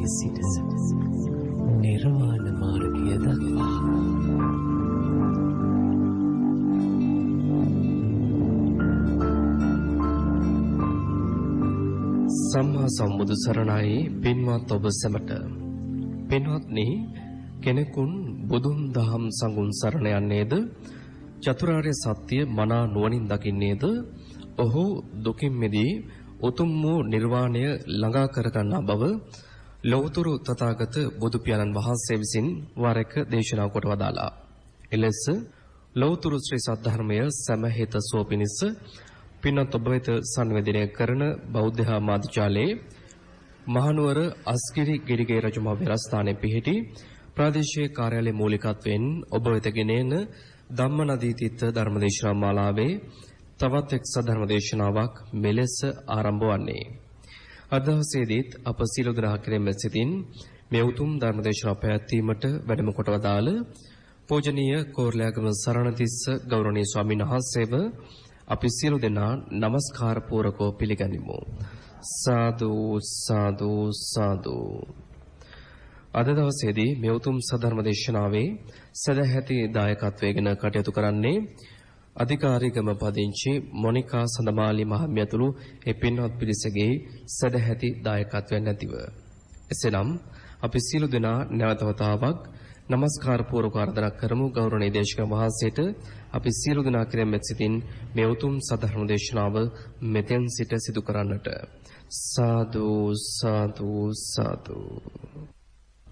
සිට නිර්වාණ මාර්ගය දක්වා සම්මා සම්බුදු සරණයි පින්වත් ඔබ සැමට. පින්වත්නි, කෙනෙකුන් බුදුන් දහම් සංඝුන් සරණ යන්නේද, චතුරාර්ය සත්‍ය මනා නුවණින් දකින්නේද, ඔහු දුකින් මිදී උතුම් වූ නිර්වාණය ළඟා කර ගන්නා බව ලෞතර තථාගත බුදු පියාණන් වහන්සේ විසින් වර එක දේශනා කොට වදාළා. එලෙස ලෞතර ශ්‍රී සද්ධර්මය සමහිත සෝපිනිස පින්වත් ඔබ වෙත සංවේදනය කරන බෞද්ධ මාධ්‍යාලයේ මහනුවර අස්ගිරි ගිරිගේ රජමහා විහාරස්ථානයේ පිහිටි ප්‍රාදේශීය කාර්යාලයේ මූලිකත්වයෙන් ඔබ වෙත ගෙනෙන ධම්මනදීතිත්ත ධර්මදේශනා මාලාවේ තවත් එක් සද්ධර්මදේශනාවක් මෙලෙස ආරම්භ වන්නේ. අද දවසේදීත් අප සියලු දෙනා කෙරෙහිම සිතින් මේ උතුම් ධර්මදේශනාව පැවැත්වීමට වැඩම කොට වදාළ පූජනීය කෝරළයාගම සරණතිස්ස ගෞරවනීය ස්වාමීන් වහන්සේව අපි සියලු දෙනා নমස්කාර පූරකව පිළිගනිමු. සාදු සාදු සාදු. අද දවසේදී මේ උතුම් සද්ධර්ම දේශනාවේ සදැහැති දායකත්වයෙන් කටයුතු කරන්නේ අධිකාරීගම පදිංචි මොනිකා සඳමාලි මහත්මියතුළු ඒ පින්වත් පිරිසගේ සදැහැති දායකත්වයෙන් ඇතිව. එසේනම් අපි සියලු දෙනා නැවත වතාවක් নমස්කාර පූර්වක ආරාධනා කරමු ගෞරවනීය දේශකයන් වහන්සේට. අපි සියලු දෙනා කෙරෙහිම සිතින් මේ උතුම් සද්ධර්ම දේශනාව මෙතෙන් සිට සිදු කරන්නට. සාදු සාදු සාදු.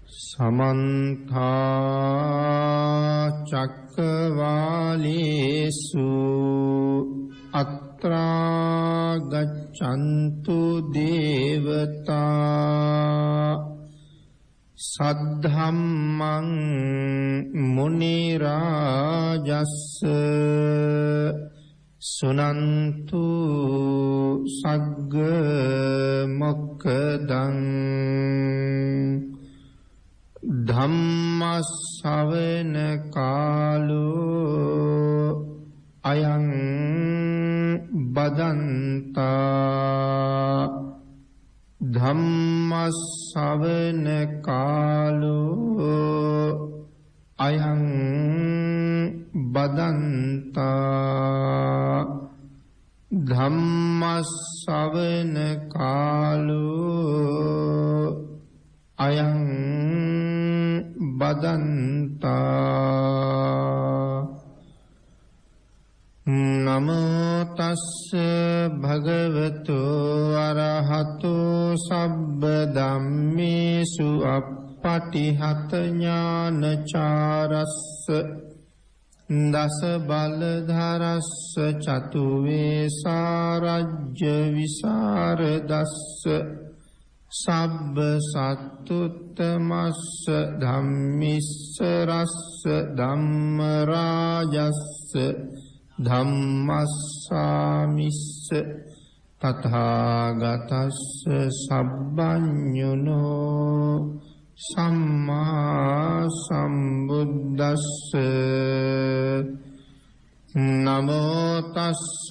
සමන්ත චක්කවාලේසු අත්‍රා ගච්ඡන්තු දේවතා සද්ධම්මං මුනි රාජස්ස සුනන්තු සග්ග මොක්ඛදං ධම්ම ශ්‍රවණ කාලෝ අයං බදන්තා ධම්ම ශ්‍රවණ කාලෝ අයං බදන්තා ධම්ම ශ්‍රවණ කාලෝ අයං බදන්තා. නමෝ තස්ස භගවතු අරහතෝ සබ්බ ධම්මේසු අප්පටිහත ඥානචාරස්ස දස බලධරස්ස චතු වේසාරජ්‍ය විසරදස්ස සබ්බ සත්තුත්තමස්ස ධම්මිස්ස රස්ස ධම්ම රාජස්ස ධම්මස්සාමිස්ස තථාගතස්ස සබ්බඤුනෝ සම්මා සම්බුද්දස්ස. නමෝ තස්ස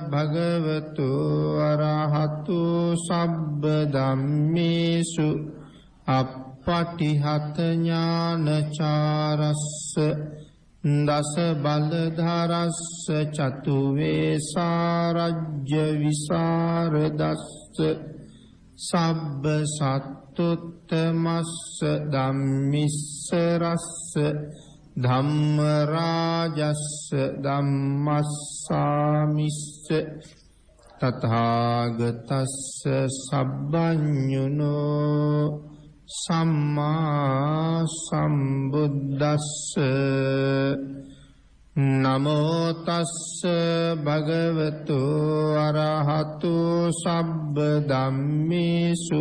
භගවතු අරහතු සබ්බ ධම්මේසු අප්පටිහත ඥානචාරස්ස දස බලධරස්ස චතු වේසාරජ්‍ය විසරදස්ස සබ්බ සත්තුත්තමස්ස ධම්මිස්ස රස්ස ධම්ම රාජස්ස ධම්මස්සාමිස්ස තථාගතස්ස සබ්බඤුනෝ සම්මා සම්බුද්දස්ස. නමෝ තස්ස භගවතු අරහතු සබ්බ ධම්මේසු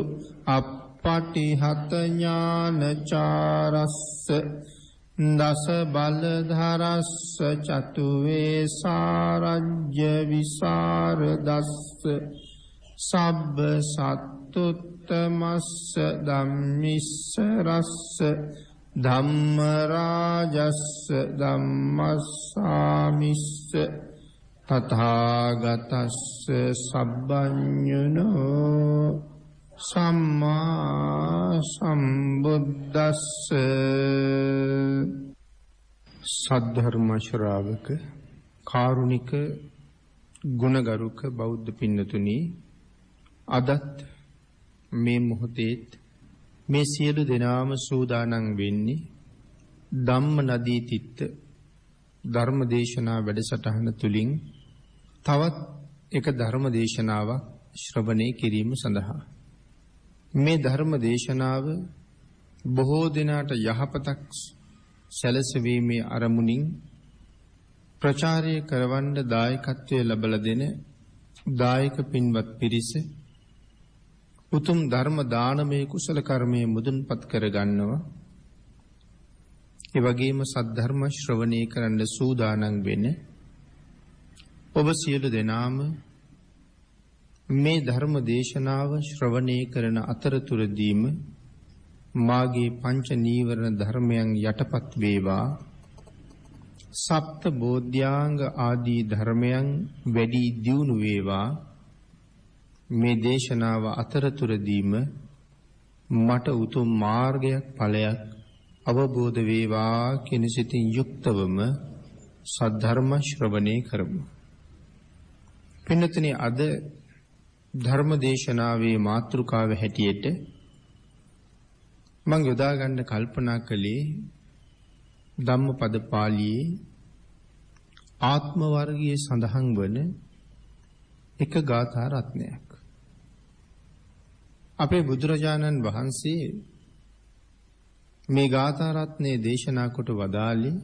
අප්පටිහත ඥානචාරස්ස දස බලධරස්ස චතු වේසාරජ්‍ය විසරදස්ස සබ්බ සත්තුත්තමස්ස ධම්මිස්ස රස්ස ධම්ම රාජස්ස ධම්මස්සාමිස්ස තථාගතස්ස සබ්බඤුනෝ සම්මා සම්බුද්දස්ස. සද්ධර්ම ශ්‍රාවක කාරුණික ගුණගරුක බෞද්ධ පින්නතුනි, අදත් මේ මොහොතේත් මේ සියලු දෙනාම සූදානම් වෙන්නේ ධම්ම නදී තිත්ත ධර්ම දේශනා වැඩසටහන තුලින් තවත් එක ධර්ම දේශනාවක් ශ්‍රවණය කිරීම සඳහා. මේ ධර්ම දේශනාව බොහෝ දෙනාට යහපතක් සැලසීමේ අරමුණින් ප්‍රචාරය කරවන්න දායකත්වය ලැබලා දෙන දායක පින්වත් පිරිස උතුම් ධර්ම දානමය කුසල කර්මයේ මුදුන්පත් කරගන්නවා. ඒ වගේම සද්ධර්ම ශ්‍රවණය කරන්න සූදානම් වෙන ඔබ සියලු දෙනාම මේ ධර්ම දේශනාව ශ්‍රවණය කරන අතරතුරදීම මාගේ පංච නීවරණ ධර්මයන් යටපත් වේවා, සප්ත බෝධ්‍යාංග ආදී ධර්මයන් වැඩි දියුණු වේවා. මේ දේශනාව අතරතුරදීම මට උතුම් මාර්ගයක් ඵලයක් අවබෝධ වේවා කියන සිතින් යුක්තවම සද්ධර්ම ශ්‍රවණය කරමු. පින්නතනේ, අද ධර්ම දේශනාවේ මාතෘකාව හැටියට මම යොදා ගන්න කල්පනා කළේ ධම්මපද පාළියේ ආත්ම වර්ගයේ සඳහන් වන එක ගාථා රත්නයක්. අපේ බුදුරජාණන් වහන්සේ මේ ගාථා රත්නයේ දේශනා කොට වදාළේ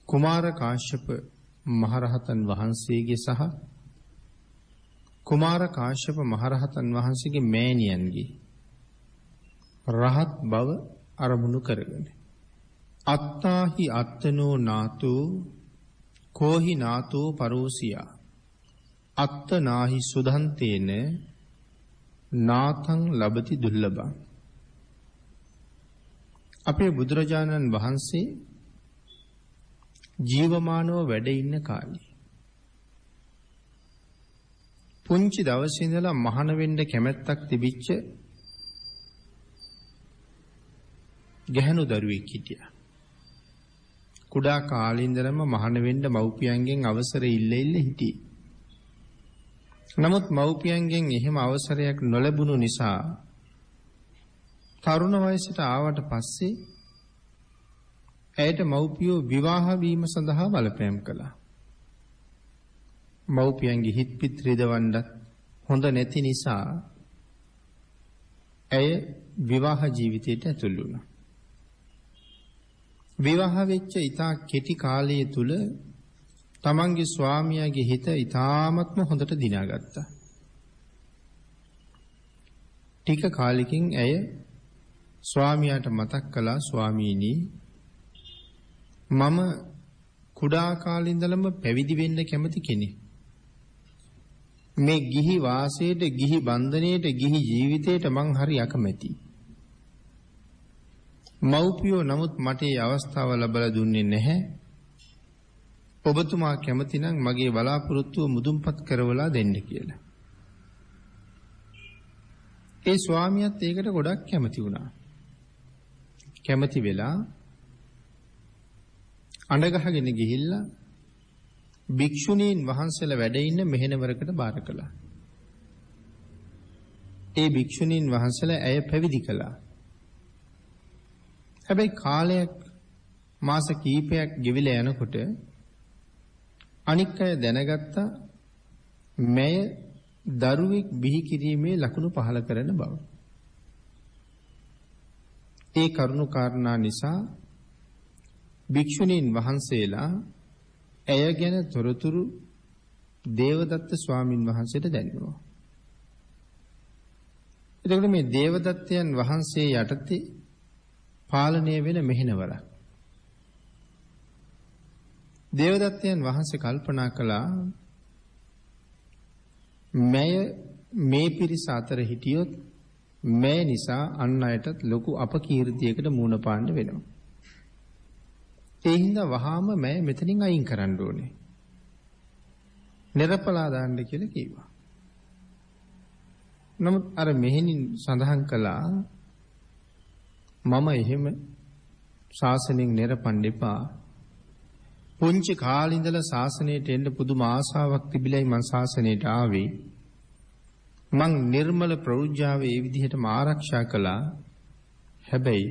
කුමාර කාශ්‍යප මහරහතන් වහන්සේගේ සහ කුමාර කාශ්‍යප මහරහතන් වහන්සේගේ මෑණියන්ගේ රහත් බව අරමුණු කරගෙන අත්තාහි අත්තනෝ නාතෝ කෝහි නාතෝ පරෝසියා අත්තනාහි සුදන්තේන නාතං ලබති දුර්ලභං. අපේ බුදුරජාණන් වහන්සේ ජීවමානව වැඩ ඉන්න කාලේ පුංචි දවසේ ඉඳලා මහාන වෙන්න කැමැත්තක් තිබිච්ච ගැහණු දරුවෙක් හිටියා. කුඩා කාලේ ඉඳලම මහාන වෙන්න මව්පියන්ගෙන් අවසර ඉල්ල හිටියේ. නමුත් මව්පියන්ගෙන් එහෙම අවසරයක් නොලැබුණු නිසා තරුණ වයසට ආවට පස්සේ ඇයට මව්පියෝ විවාහ වීම සඳහා බලපෑම් කළා. මව්පියන්ගේ හිත් පිත් රිදවන්නත් හොඳ නැති නිසා ඇය විවාහ ජීවිතයට ඇතුල් වුණා. විවාහ වෙච්ච ඉතා කෙටි කාලය තුල තමන්ගේ ස්වාමියාගේ හිත ඉතාමත්ම හොඳට දිනාගත්තා. ටික කාලෙකින් ඇය ස්වාමියාට මතක් කළා, ස්වාමීනි, මම කුඩා කාලේ ඉඳලම පැවිදි වෙන්න කැමති කෙනෙක්. මේ ගිහි වාසයට, ගිහි බන්ධනයට, ගිහි ජීවිතයට මං හරි අකමැතියි. මව්පියෝ නමුත් මට ඒ අවස්ථාව ලැබලා දුන්නේ නැහැ. ඔබතුමා කැමති නම් මගේ බලාපොරොත්තුව මුදුන්පත් කරවලා දෙන්න කියලා. ඒ ස්වාමියාත් ඒකට ගොඩක් කැමති වුණා. කැමති වෙලා අඬ ගහගෙන ගිහිල්ලා භික්ෂුණීන් වහන්සේලා වැඩ ඉන්න මෙහෙණවරකට බාර කළා. ඒ භික්ෂුණීන් වහන්සේලා ඇය පැවිදි කළා. හැබැයි කාලයක් මාස කීපයක් ගෙවිලා යනකොට අනික් අය දැනගත්තා මෙය දරුවෙක් බිහි කිරීමේ ලකුණු පහළ කරන බව. ඒ කරුණු කාරණා නිසා භික්ෂුණීන් වහන්සේලා ඇය ගැන තොරතුරු දේවදත්ත ස්වාමින් වහන්සේට දැන්වුවා. එතකොට මේ දේවදත්තයන් වහන්සේ යටතේ පාලනය වෙන මෙහෙණවරක්. දේවදත්තයන් වහන්සේ කල්පනා කළා මෙය මේ පිරිස අතර හිටියොත් මේ නිසා අන් අයටත් ලොකු අපකීර්තියකට මුහුණ පාන්න වෙනවා. ඒ හින්දා වහාම මම මෙතනින් අයින් කරන්න ඕනේ. නිරපලා දාන්න කියලා කිව්වා. නමුත් අර මෙහෙණින් සඳහන් කළා මම එහෙම ශාසනයෙන් නිරපන්න එපා. පුංචි කාලේ ඉඳලා ශාසනයට එන්න පුදුම ආසාවක් තිබිලයි මං ශාසනයට ආවේ. මං නිර්මල ප්‍රෞජ්‍යාවේ ඒ විදිහටම ආරක්ෂා කළා. හැබැයි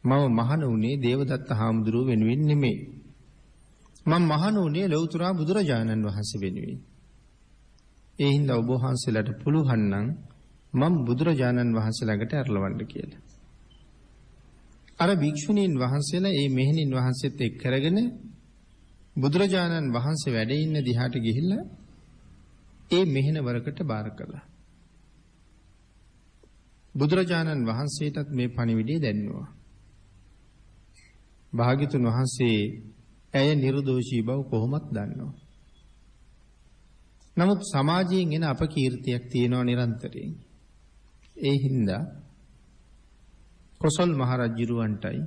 මම මහණ වුණේ දේවදත්ත හාමුදුරුව වෙනුවෙන් නෙමෙයි. මම මහණ වුණේ ලෞතර බුදුරජාණන් වහන්සේ වෙනුවෙන්. ඒ හින්දා ඔබ වහන්සේලාට පුළුවන් නම් මම බුදුරජාණන් වහන්සේ ළඟට ඇරලවන්න කියලා. අර භික්ෂුණීන් වහන්සේලා මේ මෙහෙණින් වහන්සේත් එක්ක කරගෙන බුදුරජාණන් වහන්සේ වැඩ ඉන්න දිහාට ගිහිල්ලා ඒ මෙහෙණවරකට බාර කළා. බුදුරජාණන් වහන්සේටත් මේ පණිවිඩය දැන්නුවා. භාග්‍යතුන් වහන්සේ ඇය නිර්දෝෂී බව කොහොමත් දන්නවා. නමුත් සමාජයෙන් එන අපකීර්තියක් තියෙනවා නිරන්තරයෙන්. ඒ හින්දා කොසල් මහරජුරවන්ටයි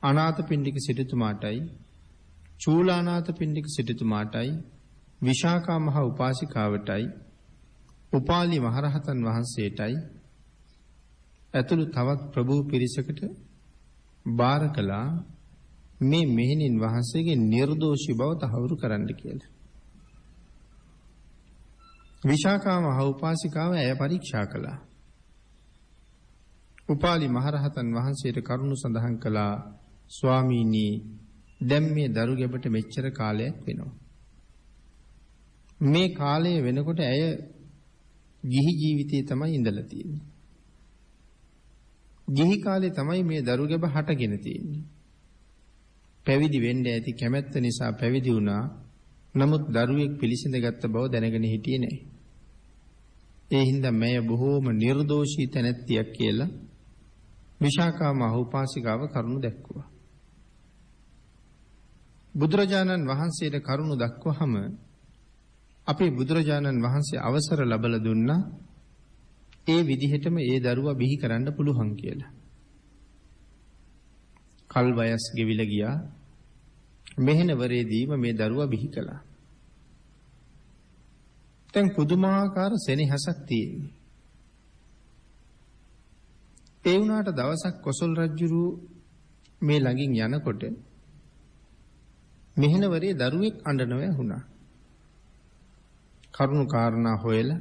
අනාථපිණ්ඩික සිටුතුමාටයි චූලානාථපිණ්ඩික සිටුතුමාටයි විශාඛා මහ උපාසිකාවටයි උපාලි මහරහතන් වහන්සේටයි ඇතුළු තවත් ප්‍රභූ පිරිසකට බාර කළා මේ මෙහෙණින් වහන්සේගේ නිර්දෝෂී බව තහවුරු කරන්න කියලා. විශාඛා මහ උපාසිකාව ඇය පරීක්ෂා කළා. උපාලි මහරහතන් වහන්සේට කරුණු සඳහන් කළා ස්වාමීනි දැන් මේ දරු ගැබට මෙච්චර කාලයක් වෙනවා. මේ කාලය වෙනකොට ඇය ගිහි ජීවිතේ තමයි ඉඳලා තියෙන්නේ. ගිහි කාලේ තමයි මේ දරු ගැබ හටගෙන තියෙන්නේ. පැවිදි වෙන්න ඇති කැමැත්ත නිසා පැවිදි වුණා. නමුත් දරුවෙක් පිළිසිඳ ගත්ත බව දැනගෙන හිටියේ නැහැ. ඒ හින්දා මෙය බොහෝම නිර්දෝෂී තැනැත්තියක් කියලා විශාඛා මහ උපාසිකාව කරුණු දැක්වුවා. බුදුරජාණන් වහන්සේට කරුණු දක්වහම අපේ බුදුරජාණන් වහන්සේ අවසර ලැබලා දුන්නා ඒ විදිහටම ඒ දරුවා බිහි කරන්න පුළුවන් කියලා. කල් වයස් ගෙවිලා ගියා. මෙහෙණවරේදීම මේ දරුවා බිහි කළා. දැන් පුදුමාකාර සෙනෙහසක් තියෙනවා. ඒ වුණාට දවසක් කොසල් රජුරු මේ ළඟින් යනකොට මෙහෙණවරේ දරුවෙක් අඬනවා වුණා. කරුණු කාරණා හොයලා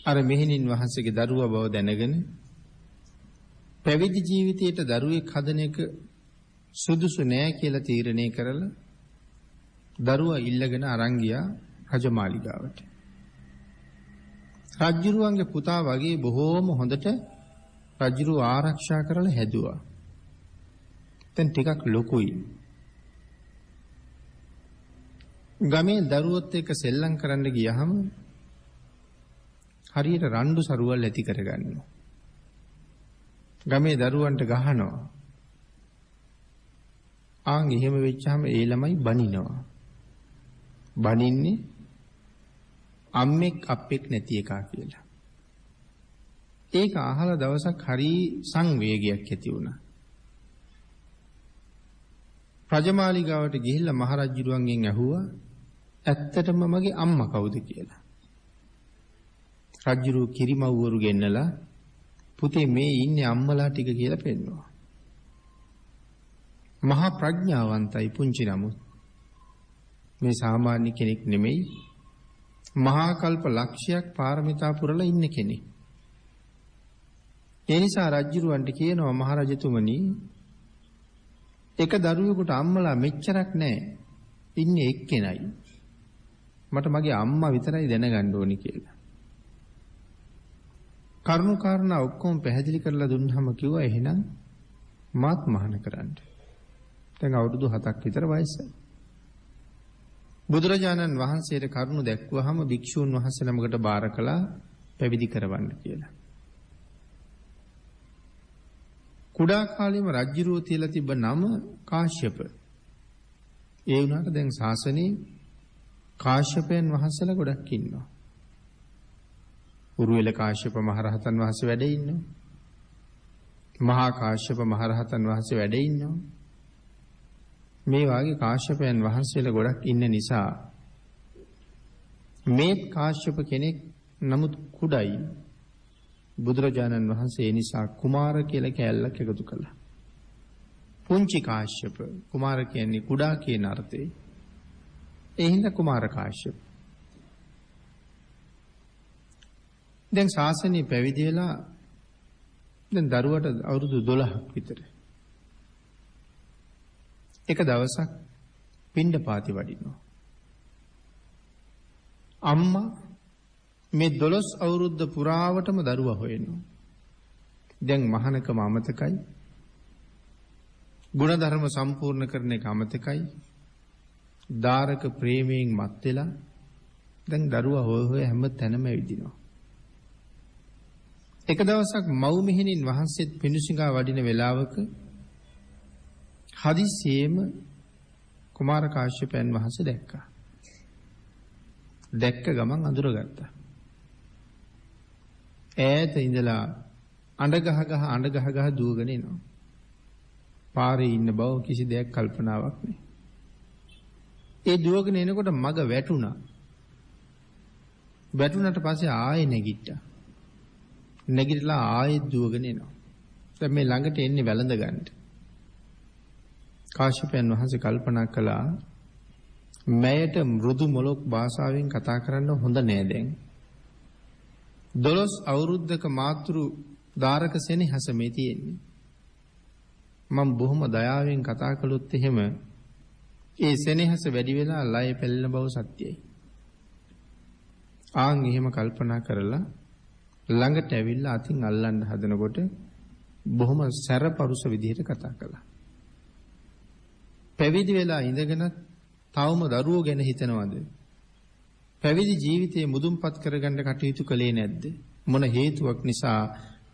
අර මෙහෙණින් වහන්සේගේ දරුවා බව දැනගෙන පැවිදි ජීවිතයට දරුවෙක් හදන එක සුදුසු නෑ කියලා තීරණය කරලා දරුවා ඉල්ලගෙන අරන් ගියා රජමාලිගාවට. රජුරුවන්ගේ පුතා වගේ බොහෝම හොඳට රජුරුව ආරක්ෂා කරලා හැදුවා. දැන් ටිකක් ලොකුයි. ගමේ දරුවොත් එක්ක සෙල්ලම් කරන්න ගියහම හරියට රණ්ඩු සරුවල් ඇති කරගන්නවා. ගමේ දරුවන්ට ගහනවා. ආන් එහෙම වෙච්චාම ඒ ළමයි බනිනවා. බනින්නේ අම්මෙක් අප්පෙක් නැති එකා කියලා. ඒක අහලා දවසක් හරි සංවේගයක් ඇති වුණා. රජමාලිගාවට ගිහිල්ලා මහරජුරුවන්ගෙන් ඇහුවා ඇත්තටම මගේ අම්මා කවුද කියලා. රජුරු කිරිමව්වරු ගෙන්නලා පුතේ මේ ඉන්නේ අම්මලා ටික කියලා පෙන්නවා. මහා ප්‍රඥාවන්තයි පුංචි නමුත් මේ සාමාන්‍ය කෙනෙක් නෙමෙයි. මහා කල්ප ලක්ෂයක් පාරමිතා පුරලා ඉන්න කෙනෙක්. ඒ නිසා රජුරවන්ට කියනවා මහරජතුමනි එක දරුවෙකුට අම්මලා මෙච්චරක් නැහැ. ඉන්නේ එක්කෙනයි. මට මගේ අම්මා විතරයි දැනගන්න ඕනි කියලා. කරුණු කාරණා ඔක්කොම පැහැදිලි කරලා දුන්නාම කිව්වා එහෙනම් මාත් මහාන කරන්න. දැන් අවුරුදු 7ක් විතර වයසයි. බුදුරජාණන් වහන්සේට කරුණු දැක්වුවාම භික්ෂූන් වහන්සේ නමකට බාර කළා පැවිදි කරවන්න කියලා. කුඩා කාලේම රජ්ජුරුව තියලා තිබ්බ නම කාශ්‍යප. ඒ වුණාට දැන් ශාසනයේ කාශ්‍යපයන් වහන්සේලා ගොඩක් ඉන්නවා. උරුවෙල කාශ්‍යප මහරහතන් වහන්සේ වැඩ ඉන්නවා. මහා කාශ්‍යප මහරහතන් වහන්සේ වැඩ ඉන්නවා. මේ වාගේ කාශ්‍යපයන් වහන්සේලා ගොඩක් ඉන්න නිසා මේ කාශ්‍යප කෙනෙක් නමුත් කුඩයි. බුදුරජාණන් වහන්සේ ඒ නිසා කුමාර කියලා කෑල්ලක් එකතු කළා. පුංචි කාශ්‍යප කුමාර කියන්නේ කුඩා කියන අර්ථේ. ඒ හින්දා කුමාර කාශ්‍යප. දැන් ශාසනය පැවිදි වෙලා දැන් දරුවට අවුරුදු 12ක් විතර. එක දවසක් පිණ්ඩපාති වඩිනවා. අම්මා මේ 12 අවුරුද්ද පුරාවටම දරුවා හොයනවා. දැන් මහානකම අමතකයි. ගුණධර්ම සම්පූර්ණ කරන එක අමතකයි. දාරක ප්‍රේමයෙන් මත් වෙලා දැන් දරුවා හොය හොය හැම තැනම ඇවිදිනවා. එක දවසක් මව් මෙහෙණින් වහන්සේත් පිඬුසිඟා වඩින වෙලාවක හදිසියෙම කුමාර කාශ්‍යපයන් වහන්සේ දැක්කා. දැක්ක ගමන් අඳුරගත්තා. ඈත ඉඳලා අඬ ගහ දුවගෙන එනවා. පාරේ ඉන්න බව කිසි දෙයක් කල්පනාවක් නෑ. ඒ දුවගෙන එනකොට මග වැටුණා. වැටුණට පස්සේ ආයෙ නැගිට්ටා. නැගිටලා ආයෙත් දුවගෙන එනවා. දැන් මේ ළඟට එන්නේ වැළඳ ගන්න. කාශ්‍යපයන් වහන්සේ කල්පනා කළා මෑයට මෘදු මොලොක් භාෂාවෙන් කතා කරන්න හොඳ නෑ දැන්. 12 අවුරුද්දක මාතෘ දාරක සෙනෙහස මේ තියෙන්නේ. මම බොහොම දයාවෙන් කතා කළොත් එහෙම ඒ සෙනෙහස වැඩි වෙලා ලය පැලෙන බව සත්‍යයි. ආන් එහෙම කල්පනා කරලා ළඟට ඇවිල්ලා අතින් අල්ලන්න හදනකොට බොහොම සැරපරුස විදිහට කතා කළා. පැවිදි වෙලා ඉඳගෙන තවම දරුවෝ ගැන හිතනවද? පැවිදි ජීවිතේ මුදුන්පත් කරගන්න කටයුතු කළේ නැද්ද? මොන හේතුවක් නිසා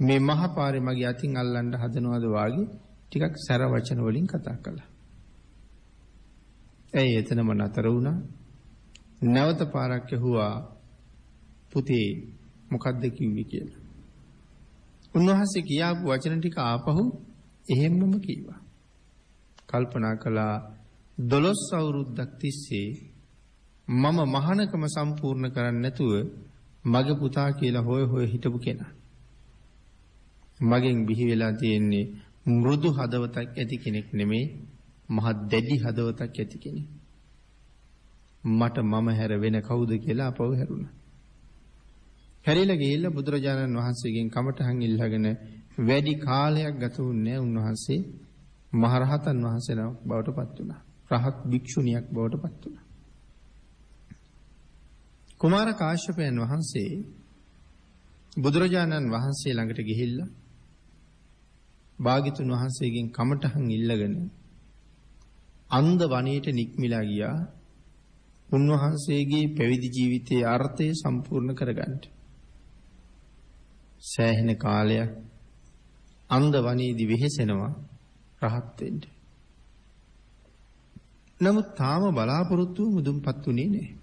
මේ මහපාරේ මගේ අතින් අල්ලන්න හදනවද වාගේ ටිකක් සැර වචන වලින් කතා කළා. ඇයි එතනම නතර වුණා? නැවත පාරක් ඇහුවා පුතේ මොකද්ද කිව්වේ කියලා. උන්වහන්සේ කියාපු වචන ටික ආපහු එහෙම්මම කිව්වා. කල්පනා කළා 12 අවුරුද්දක් තිස්සේ මම මහානකම සම්පූර්ණ කරන්නේ නැතුව මගේ පුතා කියලා හොය හොය හිටපු කෙනා. මගෙන් බිහි වෙලා තියෙන්නේ මෘදු හදවතක් ඇති කෙනෙක් නෙමෙයි මහ දැඩි හදවතක් ඇති කෙනෙක්. මට මම හැර වෙන කවුද කියලා අපව හැරුණා. හැරිලා ගිහිල්ලා බුදුරජාණන් වහන්සේගෙන් කමඨහන් ඉල්ලගෙන වැඩි කාලයක් ගත වුණේ උන්වහන්සේ මහරහතන් වහන්සේ නමක් බවට පත් වුණා. රහත් භික්ෂුණියක් බවට පත් වුණා. කුමාර කාශ්‍යපයන් වහන්සේ බුදුරජාණන් වහන්සේ ළඟට ගිහිල්ලා භාග්‍යතුන් වහන්සේගෙන් කමඨහන් ඉල්ලගෙන අන්ධ වනයේට නික්මිලා ගියා. උන්වහන්සේගේ පැවිදි ජීවිතයේ අර්ථය සම්පූර්ණ කරගන්න. සෑහෙන කාලයක් අන්ධ වනයේදී වෙහෙසෙනවා රහත් වෙන්න. නමුත් තාම බලාපොරොත්තු මුදුන්පත් උනේ නැහැ.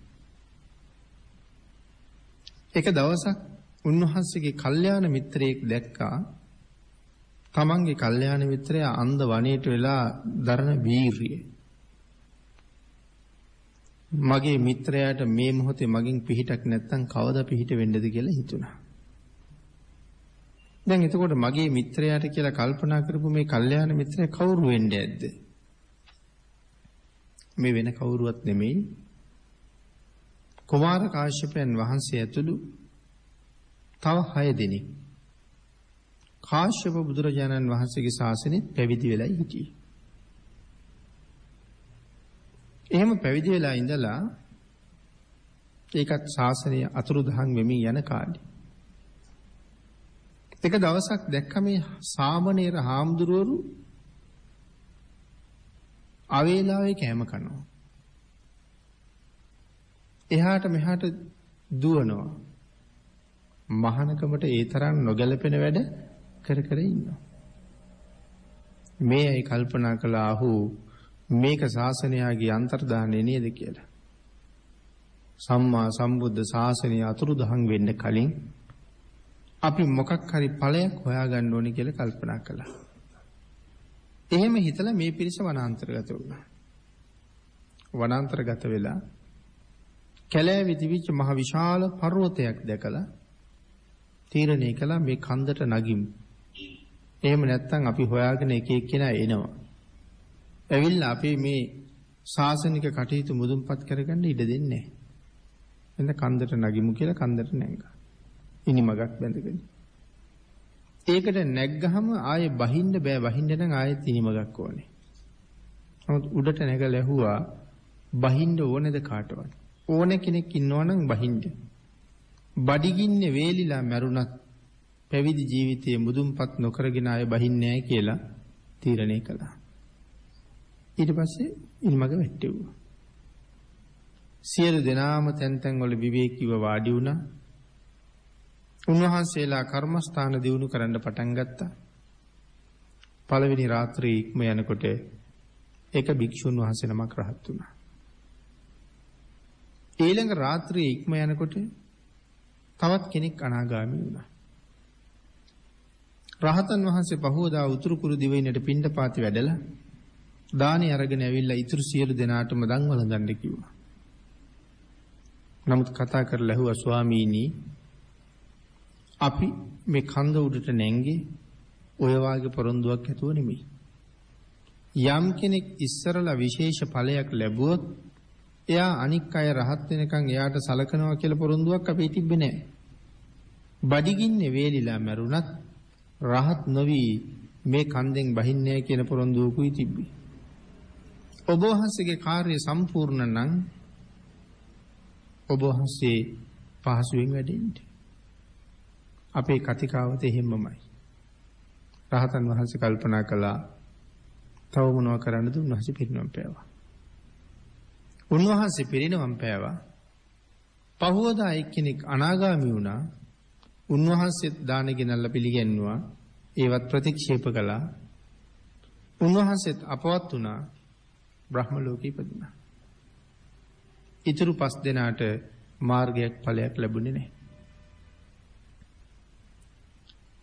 එක දවසක් උන්වහන්සේගේ කල්යාණ මිත්‍රයෙක් දැක්කා. තමන්ගේ කල්යාණ මිත්‍රයා අන්ධ වනයේට වෙලා දරන වීරිය. මගේ මිත්‍රයාට මේ මොහොතේ මගෙන් පිහිටක් නැත්තම් කවදා පිහිට වෙන්නද කියලා හිතුණා. දැන් එතකොට මගේ මිත්‍රයාට කියලා කල්පනා කරපු මේ කල්යාණ මිත්‍රයා කවුරු වෙන්නේ ඇද්ද? මේ වෙන කවුරුවත් නෙමෙයි. කුමාර කාශ්‍යපයන් වහන්සේ ඇතුළු තව 6 දෙනෙක් කාශ්‍යප බුදුරජාණන් වහන්සේගේ ශාසනයෙත් පැවිදි වෙලා හිටියේ. එහෙම පැවිදි වෙලා ඉඳලා ඒකත් ශාසනය අතුරුදහන් වෙමින් යන කාලේ. එක දවසක් දැක්ක මේ සාමණේර හාමුදුරුවරු අවේලාවේ කෑම කනවා. එහාට මෙහාට දුවනවා. මහානකමට ඒ තරම් නොගැලපෙන වැඩ කර කර ඉන්නවා. මේ අය කල්පනා කළා මේක ශාසනයගේ අන්තර්දානය නේද කියලා. සම්මා සම්බුද්ධ ශාසනය අතුරුදහන් වෙන්න කලින් අපි මොකක් හරි ඵලයක් හොයාගන්න ඕනේ කියලා කල්පනා කළා. එහෙම හිතලා මේ පිරිස වනාන්තරගත වුණා. වනාන්තරගත වෙලා කැලෑවේ තිබිච්ච මහ විශාල පර්වතයක් දැකලා තීරණය කළා මේ කන්දට නගිමු. එහෙම නැත්නම් අපි හොයාගෙන එක එක්කෙනා එනවා. ඇවිල්ලා අපි මේ ශාසනික කටයුතු මුදුන්පත් කරගන්න ඉඩ දෙන්නේ නැහැ. එන්න කන්දට නගිමු කියලා කන්දට නැංගා. ඉනිමගක් බැඳගෙන. ඒකට නැග්ගහම ආයේ බහින්න බෑ. බහින්න නම් ආයෙත් ඉනිමගක් ඕනේ. නමුත් උඩට නැගලා ඇහුවා බහින්න ඕනේද කාටවත්? ඕනේ කෙනෙක් ඉන්නවනම් බහින්න. බඩගින්නේ වේලිලා මැරුණත් පැවිදි ජීවිතයේ මුදුන්පත් නොකරගෙන ආයෙ බහින්නේ නැහැ කියලා තීරණය කළා. ඊට පස්සේ ඉනිමග වැටෙව්වා. සියලු දෙනාම තැන් තැන් වල විවේකීව වාඩි වුණා. උන්වහන්සේලා කර්මස්ථාන දියුණු කරන්න පටන් ගත්තා. පළවෙනි රාත්‍රියේ ඉක්ම යනකොට එක භික්ෂුන් වහන්සේ නමක් රහත් වුණා. ඊළඟ රාත්‍රියේ ඉක්ම යනකොට තවත් කෙනෙක් අනාගාමී වුණා. රහතන් වහන්සේ පහවදා උතුරු කුරු දිවයිනට පිණ්ඩපාති වැඩලා දානි අරගෙන ඇවිල්ලා ඉතුරු සියලු දෙනාටම දන් වළඳන්න කිව්වා. නමුත් කතා කරලා ඇහුවා ස්වාමීනි අපි මේ කන්ද උඩට නැංගේ ඔය වාගේ පොරොන්දුවක් ඇතුව නෙමෙයි. යම් කෙනෙක් ඉස්සරලා විශේෂ ඵලයක් ලැබුවොත් එයා අනික් අය රහත් වෙනකන් එයාට සලකනවා කියලා පොරොන්දුවක් අපේ තිබ්බේ නැහැ. බඩගින්නේ වේලිලා මැරුණත් රහත් නොවි මේ කන්දෙන් බහින්නේ කියන පොරොන්දුවකුයි තිබ්බේ. ඔබ වහන්සේගේ කාර්යය සම්පූර්ණ නම් ඔබ වහන්සේ පහසුවෙන් වැඩෙන්න. අපේ කතිකාවත එහෙමමයි. රහතන් වහන්සේ කල්පනා කළා තව මොනව කරන්නද? උන්වහන්සේ පිරිනමන පෑවා. උන්වහන්සේ පිරිනමන පෑවා. පහවදා එක්කෙනෙක් අනාගාමී වුණා. උන්වහන්සේත් දාන ගෙනල්ලා පිළිගැන්නුවා. ඒවත් ප්‍රතික්ෂේප කළා. උන්වහන්සේත් අපවත් වුණා. බ්‍රහ්ම ලෝකෙ ඉපදුණා. ඊතුරු 5 දෙනාට මාර්ගයක් ඵලයක් ලැබුණේ නැහැ.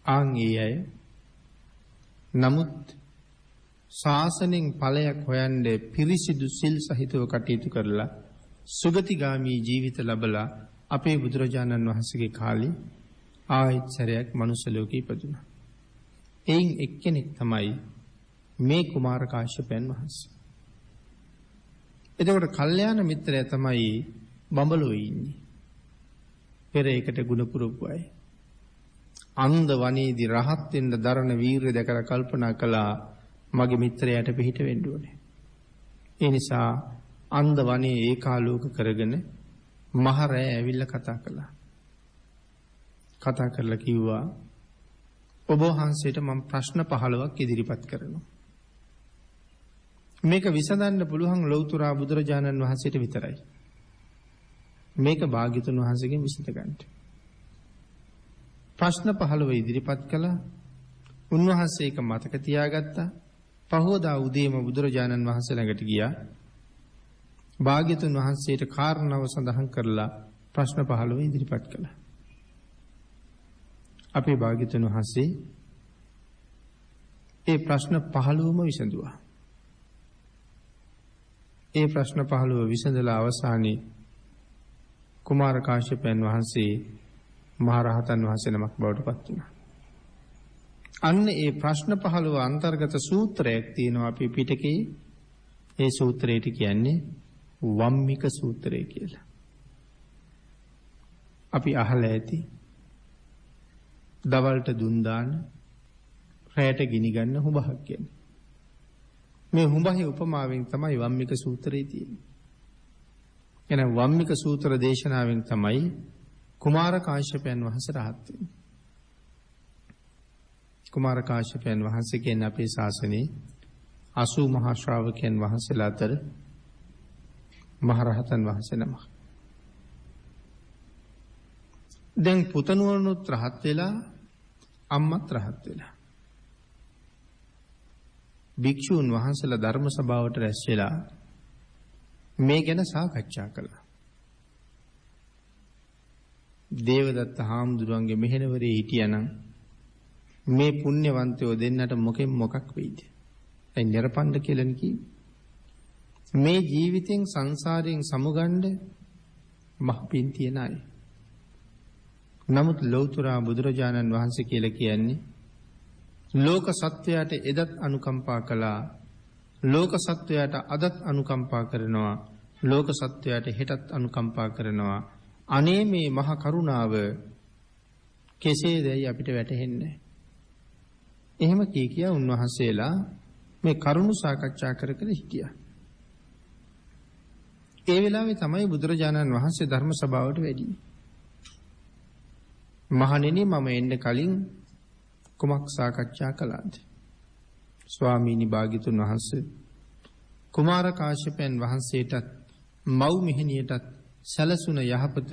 ආන්ගේ නමුත් ශාසනයෙන් ඵලයක් හොයන්න පිරිසිදු සිල් සහිතව කටයුතු කරලා සුගතිගාමී ජීවිත ලැබලා අපේ බුදුරජාණන් වහන්සේගේ කාලේ ආයත් සැරයක් මනුස්ස ලෝකෙ ඉපදුණා. එයින් එක්කෙනෙක් තමයි මේ කුමාර කාශ්‍යපයන් වහන්සේ. එතකොට කල්යාණ මිත්‍රය තමයි බඹලෝ ඉන්නේ. පෙර එකට ගුණ පුරුපු අය. අන්ධ වනේදී රහත් වෙන්න දරන වීරිය දැකලා කල්පනා කළා මගේ මිත්‍රයාට පිහිට වෙන්න ඕනේ. ඒ නිසා අන්ධ වනේ ඒකාලෝක කරගෙන මහරෑ ඇවිල්ලා කතා කළා. කතා කරලා කිව්වා ඔබ වහන්සේට මම ප්‍රශ්න 15ක් ඉදිරිපත් කරනවා. මේක විසඳන්න පුළුවන් ලෞතර බුදුරජාණන් වහන්සේට විතරයි. මේක භාග්‍යතුන් වහන්සේගෙන් විසඳ ගන්න. ප්‍රශ්න 15 ඉදිරිපත් කළා. උන්වහන්සේ ඒක මතක තියාගත්තා. පහවදා උදේම බුදුරජාණන් වහන්සේ ළඟට ගියා. භාග්‍යතුන් වහන්සේට කාරණාව සඳහන් කරලා ප්‍රශ්න 15 ඉදිරිපත් කළා. අපේ භාග්‍යතුන් වහන්සේ ඒ ප්‍රශ්න 15ම විසඳුවා. ඒ ප්‍රශ්න 15 විසඳලා අවසානයේ කුමාර කාශ්‍යපයන් වහන්සේ මහරහතන් වහන්සේ නමක් බවට පත් වුණා. අන්න ඒ ප්‍රශ්න 15 අන්තර්ගත සූත්‍රයක් තියෙනවා අපේ පිටකේ. ඒ සූත්‍රයට කියන්නේ වම්මික සූත්‍රය කියලා. අපි අහලා ඇති. දවල්ට දුන් දාන රැයට ගිනි ගන්න හුඹක් කියන්නේ. මේ හුඹහේ උපමාවෙන් තමයි වම්මික සූත්‍රය තියෙන්නේ. එහෙනම් වම්මික සූත්‍ර දේශනාවෙන් තමයි කුමාර කාශ්‍යපයන් වහන්සේ රහත් වෙන්නේ. කුමාර කාශ්‍යපයන් වහන්සේ කියන්නේ අපේ ශාසනයේ 80 මහා ශ්‍රාවකයන් වහන්සේලා අතර මහරහතන් වහන්සේ නමක්. දැන් පුතණුවනුත් රහත් වෙලා අම්මත් රහත් වෙලා. භික්ෂුන් වහන්සේලා ධර්ම සභාවට රැස් වෙලා මේ ගැන සාකච්ඡා කළා. දේවදත්ත හාමුදුරුවන්ගේ මෙහෙණවරේ හිටියානම් මේ පුණ්‍යවන්තයෝ දෙන්නට මොකෙන් මොකක් වෙයිද? ඒ නිර්පණ්ඩ කියලා. මේ ජීවිතෙන් සංසාරයෙන් සමුගන්න මහ පින් තියන අය. නමුත් ලෞතර බුදුරජාණන් වහන්සේ කියලා කියන්නේ ලෝක සත්වයාට එදත් අනුකම්පා කළා. ලෝක සත්වයාට අදත් අනුකම්පා කරනවා. ලෝක සත්වයාට හෙටත් අනුකම්පා කරනවා. අනේ මේ මහ කරුණාව කෙසේදයි අපිට වැටහෙන්නේ. එහෙම කියා උන්වහන්සේලා මේ කරුණු සාකච්ඡා කර කර හිටියා. ඒ වෙලාවේ තමයි බුදුරජාණන් වහන්සේ ධර්ම සභාවට වැඩි. මහණෙනි මම එන්න කලින් කුමක් සාකච්ඡා කළාද? ස්වාමීනි භාග්‍යතුන් වහන්සේ කුමාර කාශ්‍යපයන් වහන්සේටත් මව් මෙහෙණියටත් සැලසුන යහපත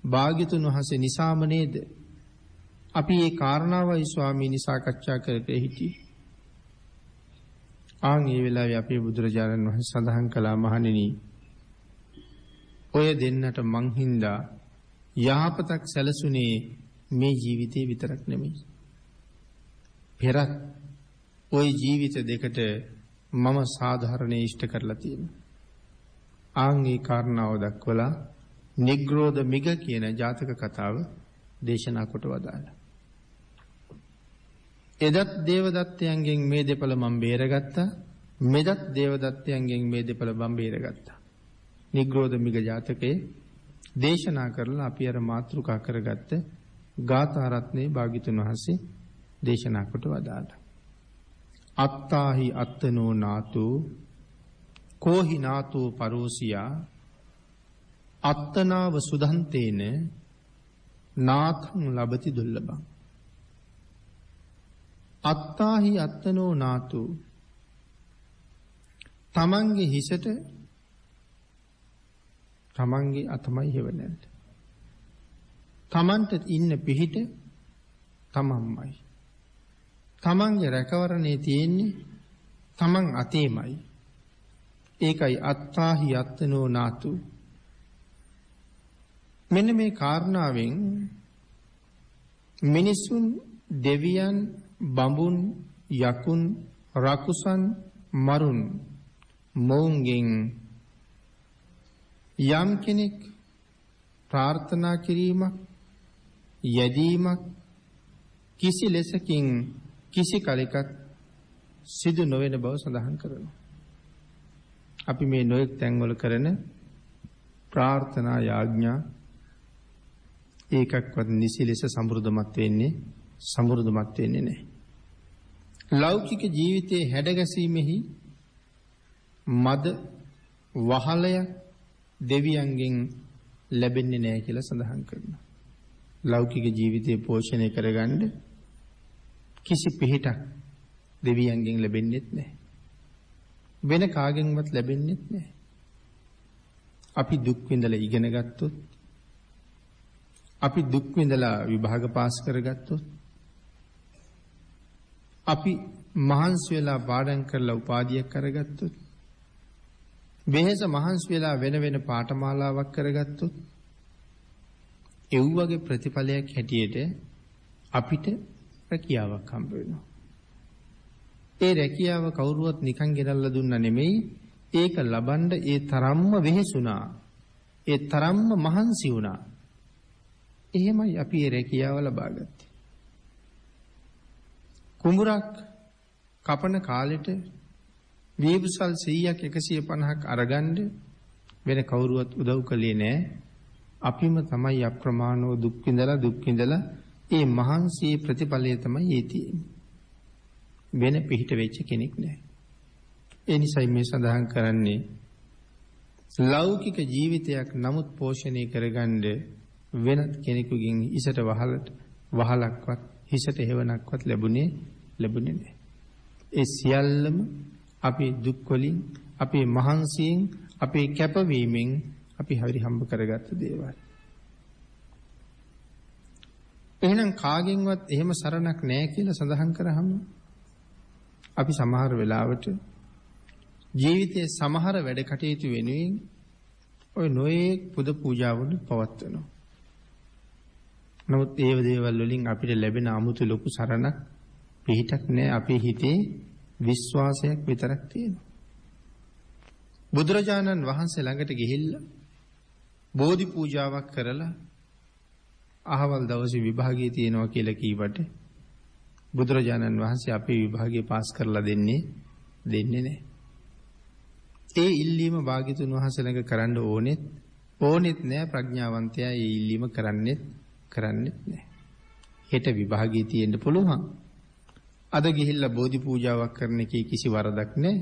භාග්‍යතුන් වහන්සේ නිසාම නේද? අපි මේ කාරණාවයි ස්වාමීනි සාකච්ඡා කරගෙන හිටියේ. ආන් ඒ වෙලාවේ අපේ බුදුරජාණන් වහන්සේ සඳහන් කළා මහණෙනි ඔය දෙන්නට මං හින්දා යහපතක් සැලසුනේ මේ ජීවිතේ විතරක් නෙමෙයි. පෙරත් ওই ජීවිත දෙකට මම සාධාරණේ ඉෂ්ට කරලා තියෙනවා. ආන් ඒ කාරණාව දක්වලා නිග්‍රෝධ මිග කියන ජාතක කතාව දේශනා කොට වදාළා. එදත් දේවදත්තයන්ගෙන් මේ දෙපළ මම බේරගත්තා. මෙදත් දේවදත්තයන්ගෙන් මේ දෙපළ මම බේරගත්තා. නිග්‍රෝධ මිග ජාතකයේ දේශනා කරලා අපි අර මාතෘකා කරගත්ත ගාථා රත්නේ භාග්‍යතුන් වහන්සේ දේශනා කොට වදාළා. අත්තාහි අත්තනෝ නාතු කෝහි නාතු පරෝසියා අත්තනාව සුදන්තේන නාතං ලබති දුර්ලභං. අත්තාහි අත්තනෝ නාතු තමන්ගේ හිසට තමන්ගේ අතමයි හෙවණල්ට. තමන්ට ඉන්න පිහිට තමන්මයි. තමන්ගේ රැකවරණේ තියෙන්නේ තමන් අතේමයි. ඒකයි අත්තාහි අත්තනෝ නාතු. මෙන්න මේ කාරණාවෙන් මිනිසුන් දෙවියන් බඹුන් යකුන් රකුසන් මරුන් මොවුන්ගෙන් යම් කෙනෙක් ප්‍රාර්ථනා කිරීමක් යැදීමක් කිසි ලෙසකින් කිසි කලෙකත් සිදු නොවන බව සඳහන් කරනවා. අපි මේ නොයෙක් තැන්වල කරන ප්‍රාර්ථනා යාඥා ඒකක්වත් නිසි ලෙස සමෘද්ධමත් වෙන්නේ නැහැ. ලෞකික ජීවිතයේ හැඩගැසීමෙහි මද වහලය දෙවියන්ගෙන් ලැබෙන්නේ නැහැ කියලා සඳහන් කරනවා. ලෞකික ජීවිතය පෝෂණය කරගන්න කිසි පිහිටක් දෙවියන්ගෙන් ලැබෙන්නේත් නැහැ. වෙන කාගෙන්වත් ලැබෙන්නේත් නැහැ. අපි දුක් විඳලා ඉගෙන ගත්තොත්, අපි දුක් විඳලා විභාග පාස් කරගත්තොත්, අපි මහන්සි වෙලා පාඩම් කරලා උපාධියක් කරගත්තොත්, වෙහෙස මහන්සි වෙලා වෙන වෙන පාඨමාලාවක් කරගත්තොත්, ඒ වගේ ප්‍රතිඵලයක් හැටියට අපිට රැකියාවක් හම්බ වෙනවා. ඒ රැකියාව කවුරුවත් නිකන් ගෙනල්ලා දුන්නා නෙමෙයි. ඒක ලබන්න ඒ තරම්ම වෙහෙසුණා. ඒ තරම්ම මහන්සි වුණා. එහෙමයි අපි ඒ රැකියාව ලබාගත්තේ. කුඹුරක් කපන කාලෙට වීබුසල් 100ක් 150ක් අරගන්න වෙන කවුරුවත් උදව් කළේ නැහැ. අපිම තමයි අප්‍රමාණව දුක් විඳලා ඒ මහන්සියේ ප්‍රතිඵලය තමයි ඒ තියෙන්නේ. වෙන පිහිට වෙච්ච කෙනෙක් නැහැ. ඒ නිසයි මේ සඳහන් කරන්නේ ලෞකික ජීවිතයක් නමුත් පෝෂණය කරගන්න වෙනත් කෙනෙකුගෙන් ඉසට වහලක්වත් හිසට හේවණක්වත් ලැබුණේ නැහැ. ඒ සියල්ලම අපේ දුක් වලින්, අපේ මහන්සියෙන්, අපේ කැපවීමෙන් අපි හරි හම්බ කරගත්ත දේවල්. එහෙනම් කාගෙන්වත් එහෙම සරණක් නැහැ කියලා සඳහන් කරාම අපි සමහර වෙලාවට ජීවිතයේ සමහර වැඩ කටයුතු වෙනුවෙන් ඔය නොයේ පුද පූජාවලු පවත්වනවා. නමුත් ඒ දේවල් වලින් අපිට ලැබෙන 아무තු ලොකු සරණක් පිහිටක් නැහැ. අපේ හිතේ විශ්වාසයක් විතරක් තියෙනවා. බුදුරජාණන් වහන්සේ ළඟට ගිහිල්ලා බෝධි පූජාවක් කරලා අහවල් දවසේ විභාගය තියෙනවා කියලා කීවට බුදුරජාණන් වහන්සේ අපේ විභාගය පාස් කරලා දෙන්නේ නැහැ. ඒ ඉල්ලීම භාග්‍යතුන් වහන්සේ ළඟ කරන්න ඕනෙත් නෑ. ප්‍රඥාවන්තයා ඒ ඉල්ලීම කරන්නෙත් නෑ. හෙට විභාගය තියෙන්න පුළුවන්. අද ගිහිල්ලා බෝධි පූජාවක් කරන එකේ කිසි වරදක් නෑ.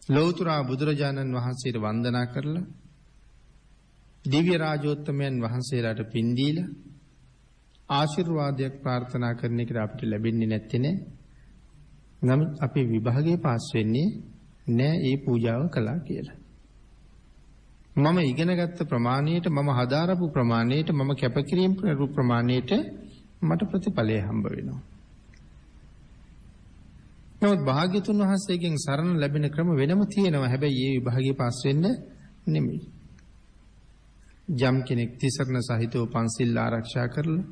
ලෞතර බුදුරජාණන් වහන්සේට වන්දනා කරලා දිව්‍ය රාජෝත්තමයන් වහන්සේලාට පින් දීලා ආශිර්වාදයක් ප්‍රාර්ථනා කරන එකට අපිට ලැබෙන්නේ නැත්තේ නේ. නමුත් අපේ විභාගයේ පාස් වෙන්නේ නෑ ඒ පූජාව කළා කියලා. මම ඉගෙනගත්ත ප්‍රමාණයට, මම හදාරපු ප්‍රමාණයට, මම කැපකිරීම කරු ප්‍රමාණයට මට ප්‍රතිඵලය හම්බ වෙනවා. නමුත් භාග්‍යතුන් වහන්සේගෙන් සරණ ලැබෙන ක්‍රම වෙනම තියෙනවා. හැබැයි ඒ විභාගයේ පාස් වෙන්න නෙමෙයි. යම් කෙනෙක් තිසරණ සහිතව පන්සිල් ආරක්ෂා කරලා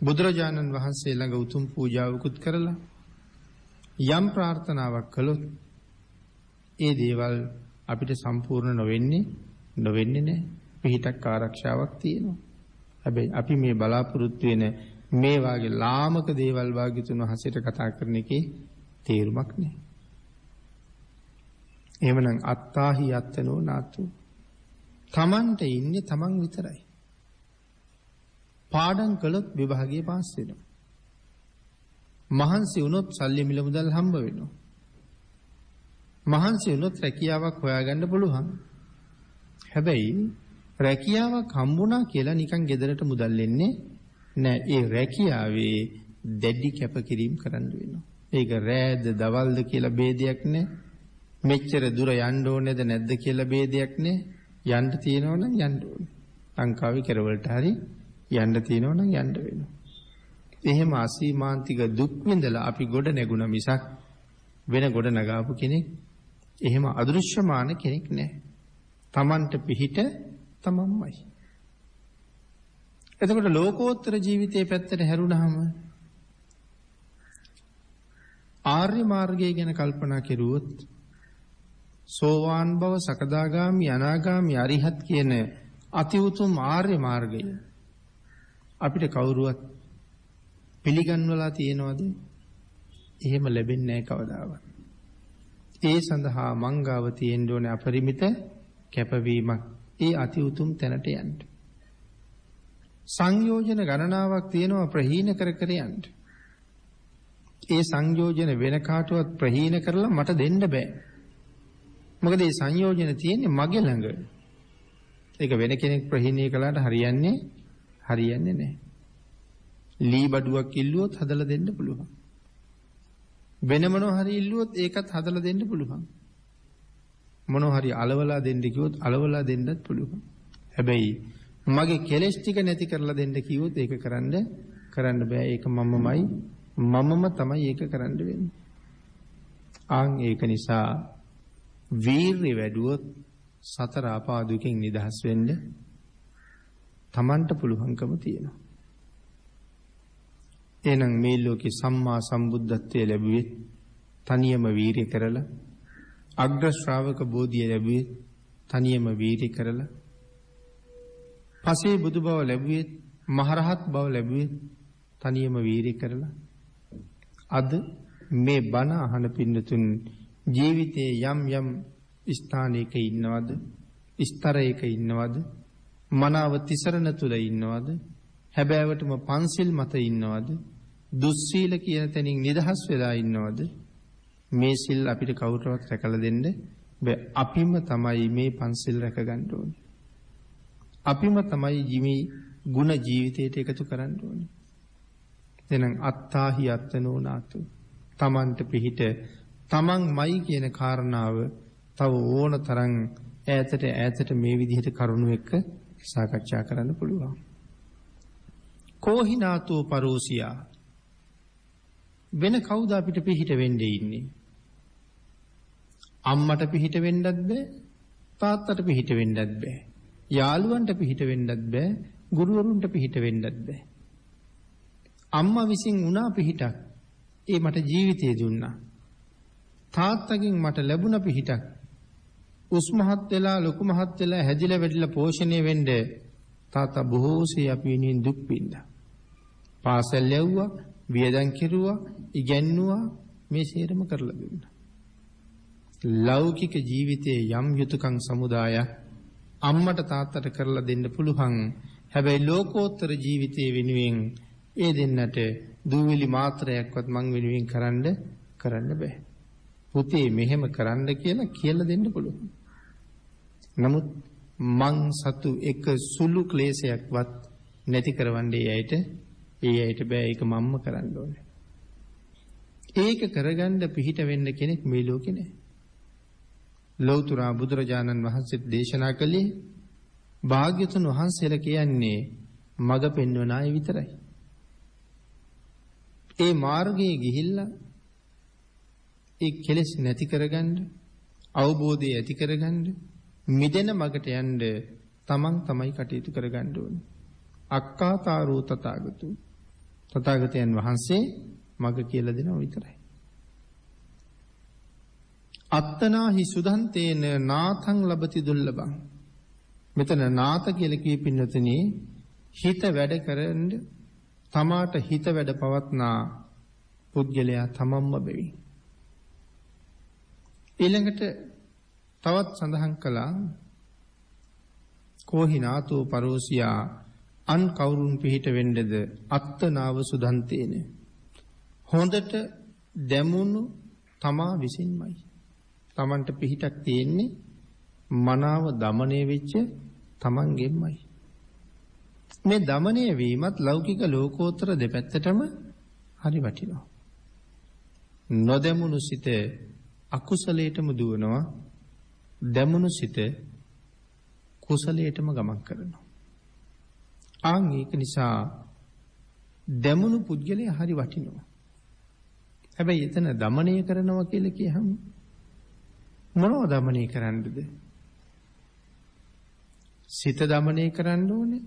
බුදුරජාණන් වහන්සේ ළඟ උතුම් පූජාවකුත් කරලා යම් ප්‍රාර්ථනාවක් කළොත් ඒ දේවල් අපිට සම්පූර්ණ නොවෙන්නේ නැහැ. පිහිටක් ආරක්ෂාවක් තියෙනවා. හැබැයි අපි මේ බලාපොරොත්තු වෙන මේ වාගේ ලාමක දේවල් වාග්යතුන් වහන්සේට කතා කරන එකේ තේරුමක් නැහැ. එහෙමනම් අත්තාහි අත්තනෝ නාතු. තමන්ට ඉන්නේ තමන් විතරයි. පාඩම් කළොත් විභාගයේ පාස් වෙනවා. මහන්සි වුණොත් සල්ලි මිල මුදල් හම්බ වෙනවා. මහන්සි වුණොත් රැකියාවක් හොයාගන්න පුළුවන්. හැබැයි රැකියාවක් හම්බුණා කියලා නිකන් ගෙදරට මුදල් එන්නේ නෑ. ඒ රැකියාවේ දැඩි කැපකිරීම කරන්න වෙනවා. ඒක රෑද දවල්ද කියලා ભેදයක් නෑ. මෙච්චර දුර යන්න ඕනේද නැද්ද කියලා ભેදයක් නෑ. යන්න තියෙනවනම් යන්න ඕනේ. ලංකාවේ කෙරවලට හරි යන්න තියෙනවනම් යන්න වෙනවා. එහෙම අසීමාන්තික දුක් විඳලා අපි ගොඩ නැගුණ මිසක් වෙන ගොඩ නගාපු කෙනෙක් එහෙම අදෘශ්‍යමාන කෙනෙක් නැහැ. තමන්ට පිහිට තමන්මයි. එතකොට ලෝකෝත්තර ජීවිතයේ පැත්තට හැරුණාම ආර්ය මාර්ගය ගැන කල්පනා කෙරුවොත් සෝවාන් බව, සකදාගාමි, අනාගාමි, අරිහත් කියන අති උතුම් ආර්ය මාර්ගය අපිට කවුරුවත් පිළිගන්වලා තියෙනවද? එහෙම ලැබෙන්නේ නැහැ කවදාවත්. ඒ සඳහා මංගාව තියෙන්න ඕනේ අපරිමිත කැපවීමක්. ඒ අති උතුම් තැනට යන්න. සංයෝජන ගණනාවක් තියෙනවා ප්‍රහීන කර යන්න. ඒ සංයෝජන වෙන කාටවත් ප්‍රහීන කරලා මට දෙන්න බෑ. මොකද මේ සංයෝජන තියෙන්නේ මගේ ළඟ. ඒක වෙන කෙනෙක් ප්‍රහීනය කළාට හරියන්නේ නැහැ. ලී බඩුවක් ඉල්ලුවොත් හදලා දෙන්න පුළුවන්. වෙන මොනවා හරි ඉල්ලුවොත් ඒකත් හදලා දෙන්න පුළුවන්. මොනවා හරි අලවලා දෙන්න කිව්වොත් අලවලා දෙන්නත් පුළුවන්. හැබැයි මගේ කෙලෙස් ටික නැති කරලා දෙන්න කිව්වොත් ඒක කරන්න බෑ. ඒක මමම තමයි ඒක කරන්න වෙන්නේ. ඒක නිසා වීර්ය වැඩුවොත් සතර අපා දුකෙන් නිදහස් වෙන්න තමන්ට පුළුවන්කම තියෙනවා. එහෙනම් මේ ලෝකේ සම්මා සම්බුද්ධත්වයේ ලැබුවේ තනියම වීර්ය කරලා, අග්‍ර ශ්‍රාවක බෝධිය ලැබුවේ තනියම වීර්ය කරලා, පසේ බුදු බව ලැබුවේ, මහරහත් බව ලැබුවේ තනියම වීර්ය කරලා. අද මේ බණ අහන පින්නතුන් ජීවිතයේ යම් ස්ථානයක ඉන්නවද, ස්තරයක ඉන්නවද, මනාව තිසරණ තුල ඉන්නවද, හැබෑවටම පන්සිල් මත ඉන්නවද, දුස්සීල කියන තැනින් නිදහස් වෙලා ඉන්නවද? මේ සිල් අපිට කවුරුවත් රැකලා දෙන්න බෑ. අපිම තමයි මේ පන්සිල් රැක ගන්න ඕනේ. අපිම තමයි ජීවි ගුණ ජීවිතයට එකතු කරන්න ඕනේ. එහෙනම් අත්තාහි අත්තනෝ නාතු. තමන්ට පිහිට තමන්මයි කියන කාරණාව තව ඕන තරම් ඈතට මේ විදිහට කරුණු එක්ක සාකච්ඡා කරන්න පුළුවන්. කෝහිනාතෝ පරෝසියා. වෙන කවුද අපිට පිහිට වෙන්නේ ඉන්නේ? අම්මට පිහිට වෙන්නත් බෑ, තාත්තට පිහිට වෙන්නත් බෑ, යාළුවන්ට පිහිට වෙන්නත් බෑ, ගුරුවරුන්ට පිහිට වෙන්නත් බෑ. අම්මා විසින් උනා පිහිටක්. ඒ මට ජීවිතය දුන්නා. තාත්තගෙන් මට ලැබුණ පිහිටක්. උස් මහත් වෙලා ලොකු මහත් වෙලා හැදිලා වැඩිලා පෝෂණය වෙන්න තාත්තා බොහෝසේ අපි වෙනින් දුක් විඳා. පාසල් යවුවා, වියදම් කෙරුවා, ඉගැන්නුවා, මේ සේරම කරලා දුන්නා. ලෞකික ජීවිතයේ යම් යුතුයකම් සමුදායක් අම්මට තාත්තට කරලා දෙන්න පුළුවන්. හැබැයි ලෝකෝත්තර ජීවිතයේ වෙනුවෙන් ඒ දෙන්නට දූවිලි මාත්‍රයක්වත් මං වෙනුවෙන් කරන්න බෑ. පුතේ මෙහෙම කරන්න කියලා දෙන්න පුළුවන්. නමුත් මං සතු එක සුළු ක්ලේශයක්වත් නැති කරවන්නේ ඒ අයට බෑ. ඒක මම්ම කරන්න ඕනේ. ඒක කරගන්න පිහිට වෙන්න කෙනෙක් මේ ලෝකේ නෑ. ලෞතර බුදුරජාණන් වහන්සේ දේශනා කළේ භාග්‍යතුන් වහන්සේලා කියන්නේ මඟ පෙන්වන අය විතරයි. ඒ මාර්ගයේ ගිහිල්ලා ඒ කෙලෙස් නැති කරගන්න, අවබෝධය ඇති කරගන්න, මිදෙන මඟට යන්න තමන් තමයි කටයුතු කරගන්න ඕනේ. අක්කාතාරෝ තථාගතයන් වහන්සේ මඟ කියලා දෙනවා විතරයි. අත්තනාහි සුදන්තේන නාතං ලබති දුර්ලභං. මෙතන නාත කියලා කිය පින්නතුනි හිත වැඩ කරන්න තමාට හිත වැඩ පවත්නා පුද්ගලයා තමන්ම බැවි. ඊළඟට තවත් සඳහන් කළා කෝහිනාතෝ පරෝසියා අන් කවුරුන් පිහිට වෙන්නද අත්තනාව සුදන්තේන. හොඳට දැමුණු තමා විසින්මයි. තමන්ට පිහිටක් තියෙන්නේ මනාව দমনය වෙච්ච තමන්ගෙන්මයි. මේ দমনය වීමත් ලෞකික ලෝකෝත්තර දෙපැත්තටම හරි වටිනවා. නොදැමුණු සිත අකුසලයටම දුවනවා, දැමුණු සිත කුසලයටම ගමන් කරනවා. ආන් ඒක නිසා දැමුණු පුද්ගලයා හරි වටිනවා. හැබැයි එතන দমনය කරනවා කියලා කියහම මොනව দমনය කරන්නද? සිත দমনය කරන්න ඕනේ,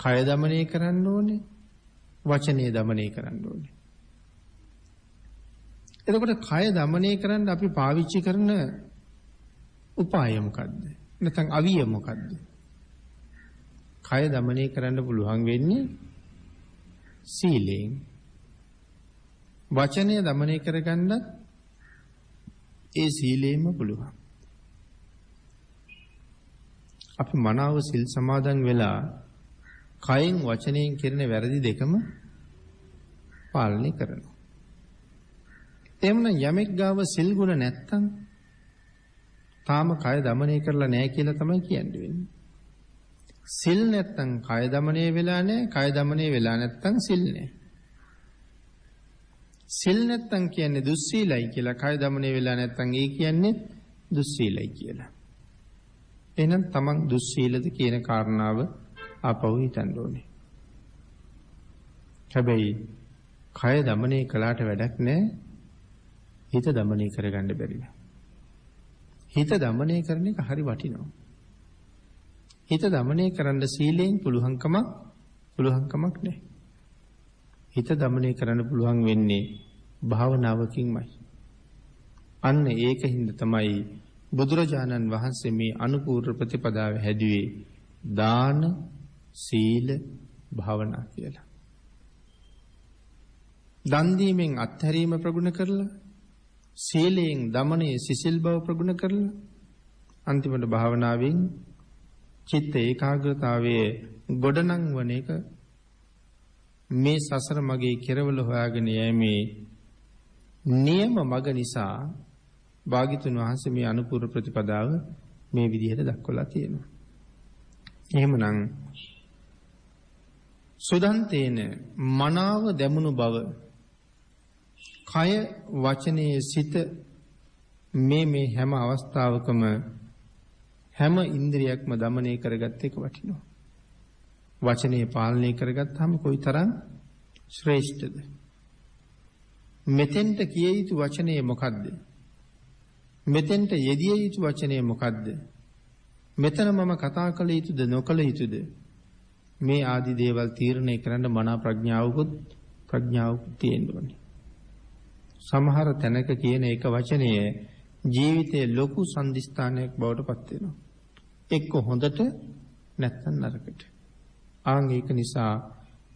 කය দমনය කරන්න ඕනේ, වචනය দমনය කරන්න ඕනේ. එතකොට කය দমনය කරන්න අපි පාවිච්චි කරන උපාය මොකද්ද? නැත්නම් අවිය මොකද්ද? කය দমনය කරන්න පුළුවන් වෙන්නේ සීලයෙන්. වචනය দমনය කරගන්නත් ඒ සීලයෙන්ම පුළුවන්. අපි මනාව සිල් සමාදන් වෙලා කයෙන් වචනයෙන් කරන වැරදි දෙකම පාලනය කරනවා. එම්න යමෙක් ගාව සිල් ගුණ නැත්තම් තාම කය দমনය කරලා නැහැ කියලා තමයි කියන්නේ. සිල් නැත්තම් කය দমনය වෙලා නැහැ, කය দমনය වෙලා නැත්තම් සිල් නැහැ. සිල් නැත්තම් කියන්නේ දුස්සීලයි කියලා, කය দমনය වෙලා නැත්තම් ඒ කියන්නේ දුස්සීලයි කියලා. එහෙනම් තමන් දුස්සීලද කියන කාරණාව ආපහු හිතන්න ඕනේ. හැබැයි කය দমনය කළාට වැඩක් නැහැ. හිත দমনය කරගන්න බැරිද? හිත দমনය කරන එක හරි වටිනවා. හිත দমনය කරන්න සීලයෙන් පුළුවන්කමක් නැහැ. හිත দমনය කරන්න පුළුවන් වෙන්නේ භාවනාවකින්මයි. අන්න ඒකින්ද තමයි බුදුරජාණන් වහන්සේ මේ අනුපූර්ව ප්‍රතිපදාව හැදුවේ දාන, සීල, භාවනා කියලා. දන් දීමෙන් අත්හැරීම ප්‍රගුණ කරලා, සීලයෙන් දමනයේ සිසිල් බව ප්‍රගුණ කරලා, අන්තිමට භාවනාවෙන් චිත්ත ඒකාග්‍රතාවයේ ගොඩනංවන එක මේ සසර මගේ කෙරවල හොයාගෙන යෑමේ නියම මඟ නිසා භාග්‍යතුන් වහන්සේ මේ අනුපූර්ව ප්‍රතිපදාව මේ විදිහට දක්වලා තියෙනවා. එහෙමනම් සුදන්තේන මනාව දැමුණු බව, කය වචනයේ සිත මේ හැම අවස්ථාවකම හැම ඉන්ද්‍රියක්ම দমনය කරගත්ත එක වටිනවා. වචනේ පාලනය කරගත්තාම කොයිතරම් ශ්‍රේෂ්ඨද? මෙතෙන්ට කිය යුතු වචනේ මොකද්ද? මෙතෙන්ට යෙදිය යුතු වචනේ මොකද්ද? මෙතන මම කතා කළ යුතුද නොකළ යුතුද? මේ ආදි දේවල් තීරණය කරන්න මනා ප්‍රඥාවකුත් තියෙන්න ඕනේ. සමහර තැනක කියන එක වචනය ජීවිතයේ ලොකු සම්දිස්ථානයක් බවට පත් වෙනවා. එක්ක හොඳට නැත්නම් නරකට. ආන් ඒක නිසා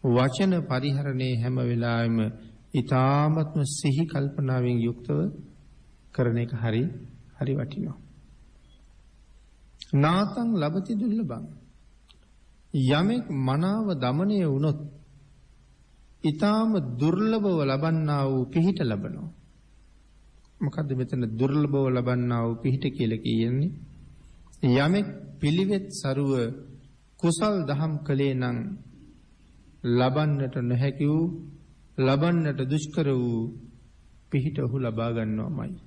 වචන පරිහරණයේ හැම වෙලාවෙම ඊ타ත්ම සිහි කල්පනාවෙන් යුක්තව කරන එක හරි වටිනවා. නාතං ලබති දුර්ලභං. යමෙක් මනාව দমনය වුණොත් ඊ타ම දුර්ලභව ලබන්නා වූ පිහිට ලබනවා. මොකද්ද මෙතන දුර්ලභව ලබන්නා වූ පිහිට කියලා කියන්නේ? යමෙක් පිළිවෙත් සරුව කුසල් දහම් කලේ නම් ලබන්නට නොහැකි වූ ලබන්නට දුෂ්කර වූ පිහිට ඔහු ලබා ගන්නවාමයි.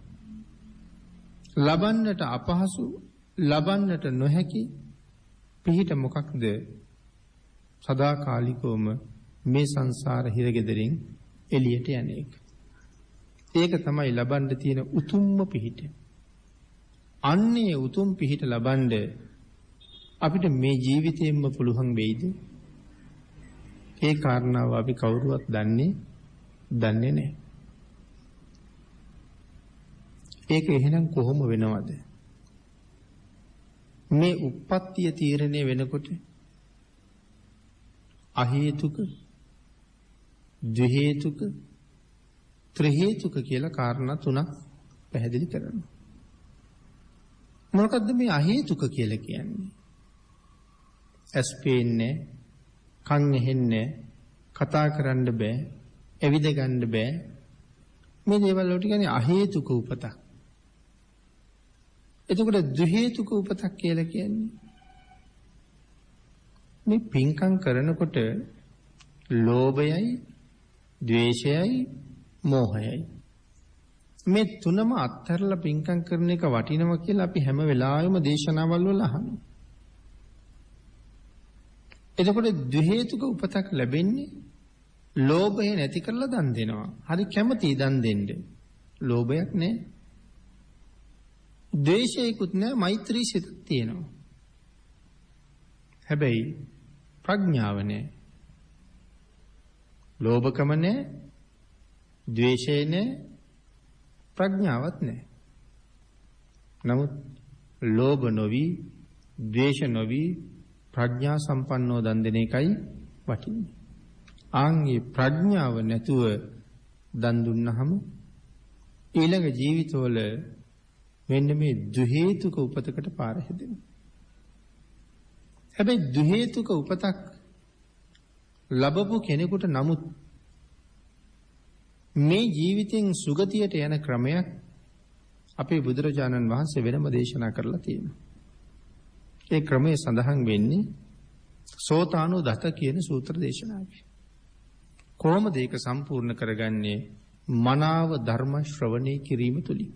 ලබන්නට අපහසු ලබන්නට නොහැකි පිහිට මොකක්ද? සදාකාලිකවම මේ සංසාර හිරගෙදරින් එළියට යන එක. ඒක තමයි ලබන්න තියෙන උතුම්ම පිහිට. අන්නේ උතුම් පිහිට ලබන්න අපිට මේ ජීවිතයෙන්ම පුළුවන් වෙයිද? ඒ කාරණාව අපි කවුරුවත් දන්නේ නැහැ. ඒක එහෙනම් කොහොම වෙනවද? මේ උප්පත්තිය තීරණය වෙනකොට අහේතුක, ද්විහේතුක, ත්‍රිහේතුක කියලා කාරණා තුනක් පැහැදිලි කරනවා. මොකක්ද මේ අහේතුක කියලා කියන්නේ? ඇස් පේන්නේ, කන් ඇහෙන්නේ, කතා කරන්න බෑ, ඇවිද ගන්න බෑ. මේ දේවල් වලට කියන්නේ අහේතුක උපතක්. එතකොට ද්විහේතුක උපතක් කියලා කියන්නේ මේ පින්කම් කරනකොට ලෝභයයි, ද්වේෂයයි, මෝහයයි මේ තුනම අත්හැරලා පින්කම් කරන එක වටිනවා කියලා අපි හැම වෙලාවෙම දේශනාවල් වල අහනවා. එතකොට ද්විහේතුක උපතක් ලැබෙන්නේ ලෝභය නැති කරලා දන් දෙනවා. හරි කැමතියි දන් දෙන්න. ලෝභයක් නැහැ. ද්වේෂයකුත් නැහැ, මෛත්‍රී සිතක් තියෙනවා. හැබැයි ප්‍රඥාව නැහැ. ලෝභකම නැහැ, ද්වේෂය නැහැ, ප්‍රඥාවක් නැහැ. නමුත් ලෝභ නොවි, ද්වේෂ නොවි, ප්‍රඥා සම්පන්නව දන් දෙන එකයි වටින්නේ. ආන්ගේ ප්‍රඥාව නැතුව දන් දුන්නහම ඊළඟ ජීවිතවල මෙන්න මේ ද්විහේතුක උපතකට පාර හැදෙනවා. හැබැයි ද්විහේතුක උපතක් ලැබපු කෙනෙකුට නමුත් මේ ජීවිතෙන් සුගතියට යන ක්‍රමයක් අපේ බුදුරජාණන් වහන්සේ වෙනම දේශනා කරලා තියෙනවා. ඒ ක්‍රමය සඳහන් වෙන්නේ සෝතානුදත කියන සූත්‍ර දේශනාවේ. කොහොමද ඒක සම්පූර්ණ කරගන්නේ? මනාව ධර්ම ශ්‍රවණය කිරීම තුලින්.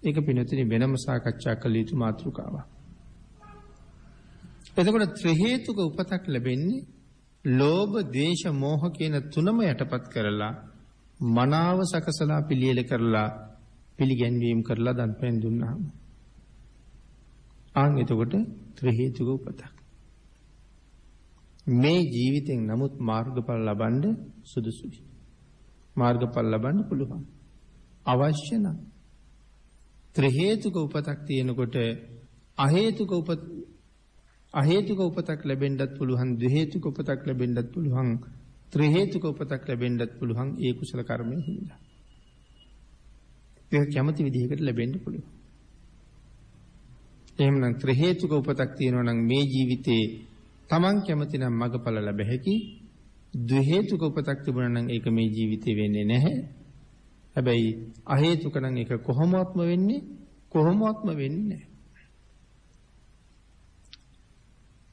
ඒක පිනතුනි වෙනම සාකච්ඡා කළ යුතු මාතෘකාවක්. එතකොට ත්‍රි හේතුක උපතක් ලැබෙන්නේ ලෝභ, ද්වේෂ, මෝහ කියන තුනම යටපත් කරලා මනාව සකසලා පිළියෙල කරලා පිළිගැන්වීම කරලා දන්පැන් දුන්නාම. ආන් එතකොට ත්‍රි හේතුක උපතක්. මේ ජීවිතෙන් නමුත් මාර්ගඵල ලබන්න සුදුසුයි. මාර්ගඵල ලබන්න පුළුවන්. අවශ්‍ය නම් ත්‍රි හේතුක උපතක් තියෙනකොට අහේතුක උපතක් ලැබෙන්නත් පුළුවන්, ද්වි හේතුක උපතක් ලැබෙන්නත් පුළුවන්, ත්‍රි හේතුක උපතක් ලැබෙන්නත් පුළුවන්. ඒ කුසල කර්මයෙන් හින්දා ඒක කැමති විදිහකට ලැබෙන්න පුළුවන්. එහෙමනම් ත්‍රි හේතුක උපතක් තියෙනවා නම් මේ ජීවිතේ තමන් කැමති නම් මගඵල ලැබ හැකි. ද්වි හේතුක උපතක් තිබුණා නම් ඒක මේ ජීවිතේ වෙන්නේ නැහැ. හැබැයි අහේතුක නම් ඒක කොහොමවත්ම වෙන්නේ නැහැ.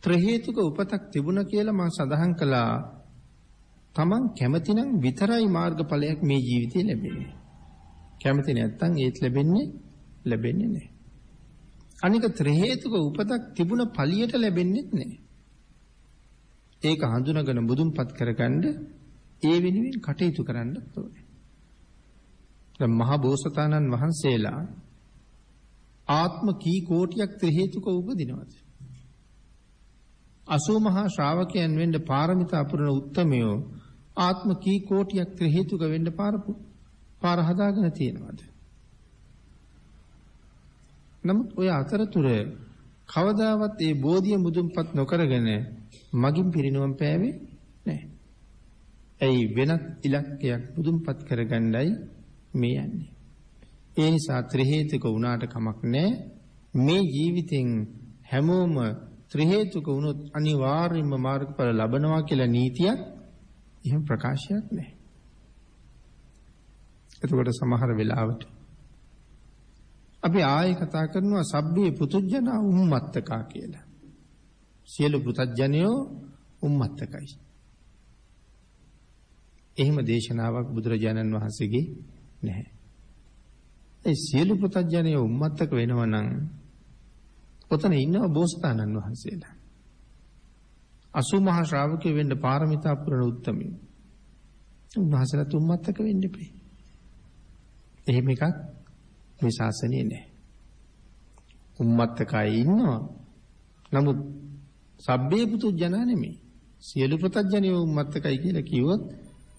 ත්‍රි හේතුක උපතක් තිබුණා කියලා මම සඳහන් කළා. තමන් කැමති නම් විතරයි මාර්ගඵලයක් මේ ජීවිතේ ලැබෙන්නේ. කැමති නැත්නම් ඒත් ලැබෙන්නේ නැහැ. අනික ත්‍රි හේතුක උපතක් තිබුණ ඵලියට ලැබෙන්නේ නැහැ. ඒක හඳුනගෙන මුදුන්පත් කරගන්න ඒ වෙනුවෙන් කටයුතු කරන්න ඕනේ. දැන් මහ බෝසතාණන් වහන්සේලා ආත්ම කී කෝටියක් ත්‍රි හේතුක උපදිනවද? 80 මහා ශ්‍රාවකයන් වෙන්න පාරමිතා පුරන උත්තමයෝ ආත්ම කී කෝටියක් ත්‍රි හේතුක වෙන්න පාර හදාගෙන තියෙනවද? නමුත් ඔය අතරතුර කවදාවත් ඒ බෝධිය මුදුන්පත් නොකරගෙන මගින් පිරිනුවම් පෑවේ නැහැ. ඇයි වෙනත් ඉලක්කයක් මුදුන්පත් කරගන්නයි මේ යන්නේ. ඒ නිසා ත්‍රි හේතුක වුණාට කමක් නැහැ. මේ ජීවිතෙන් හැමෝම ත්‍රි හේතුක වුණොත් අනිවාර්යයෙන්ම මාර්ගඵල ලබනවා කියලා නීතියක් එහෙම ප්‍රකාශයක් නැහැ. එතකොට සමහර වෙලාවට අපි ආයෙ කතා කරනවා සබ්බේ පුතුජනා උම්මත්තකා කියලා. සියලු පුතඥයෝ උම්මත්තකයි. එහෙම දේශනාවක් බුදුරජාණන් වහන්සේගේ නැහැ. ඒ සියලු පුතඥයෝ උම්මත්තක වෙනවා නම් ඔතන ඉන්නවා බෝසතාණන් වහන්සේලා. 80 මහා ශ්‍රාවකයෝ වෙන්න පාරමිතා පුරන උත්තමයෝ. උන්වහන්සේලා උම්මත්තක වෙන්න එපේ. එහෙම එකක් මේ ශාසනයේ නැහැ. උම්මත්තකයි ඉන්නවා. නමුත් සබ්බේ පුතුජනා නෙමෙයි. සියලු පුතඥයෝ උම්මත්තකයි කියලා කිව්වොත්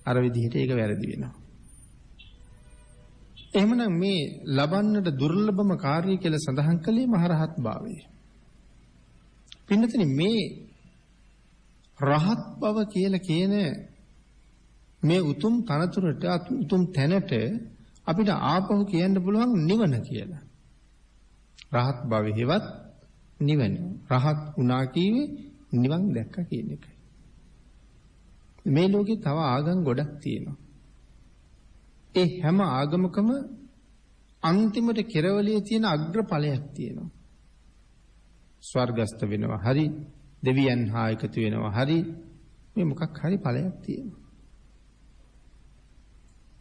අර විදිහට ඒක වැරදි වෙනවා. එහෙමනම් මේ ලබන්නට දුර්ලභම කාර්යය කියලා සඳහන් කළේ මහරහත් භාවය. පින්නතනි මේ රහත් බව කියලා කියන මේ උතුම් තනතුරට උතුම් තැනට අපිට ආපහු කියන්න පුළුවන් නිවන කියලා. රහත් භවෙහිවත් නිවන. රහත් වුණා කීවේ නිවන් දැක්කා කියන එකයි. මේ ලෝකේ තව ආගම් ගොඩක් තියෙනවා. ඒ හැම ආගමකම අන්තිමට කෙරවලේ තියෙන අග්‍රඵලයක් තියෙනවා. ස්වර්ගස්ත වෙනවා හරි, දෙවියන් හා එකතු වෙනවා හරි, මේ මොකක් හරි ඵලයක් තියෙනවා.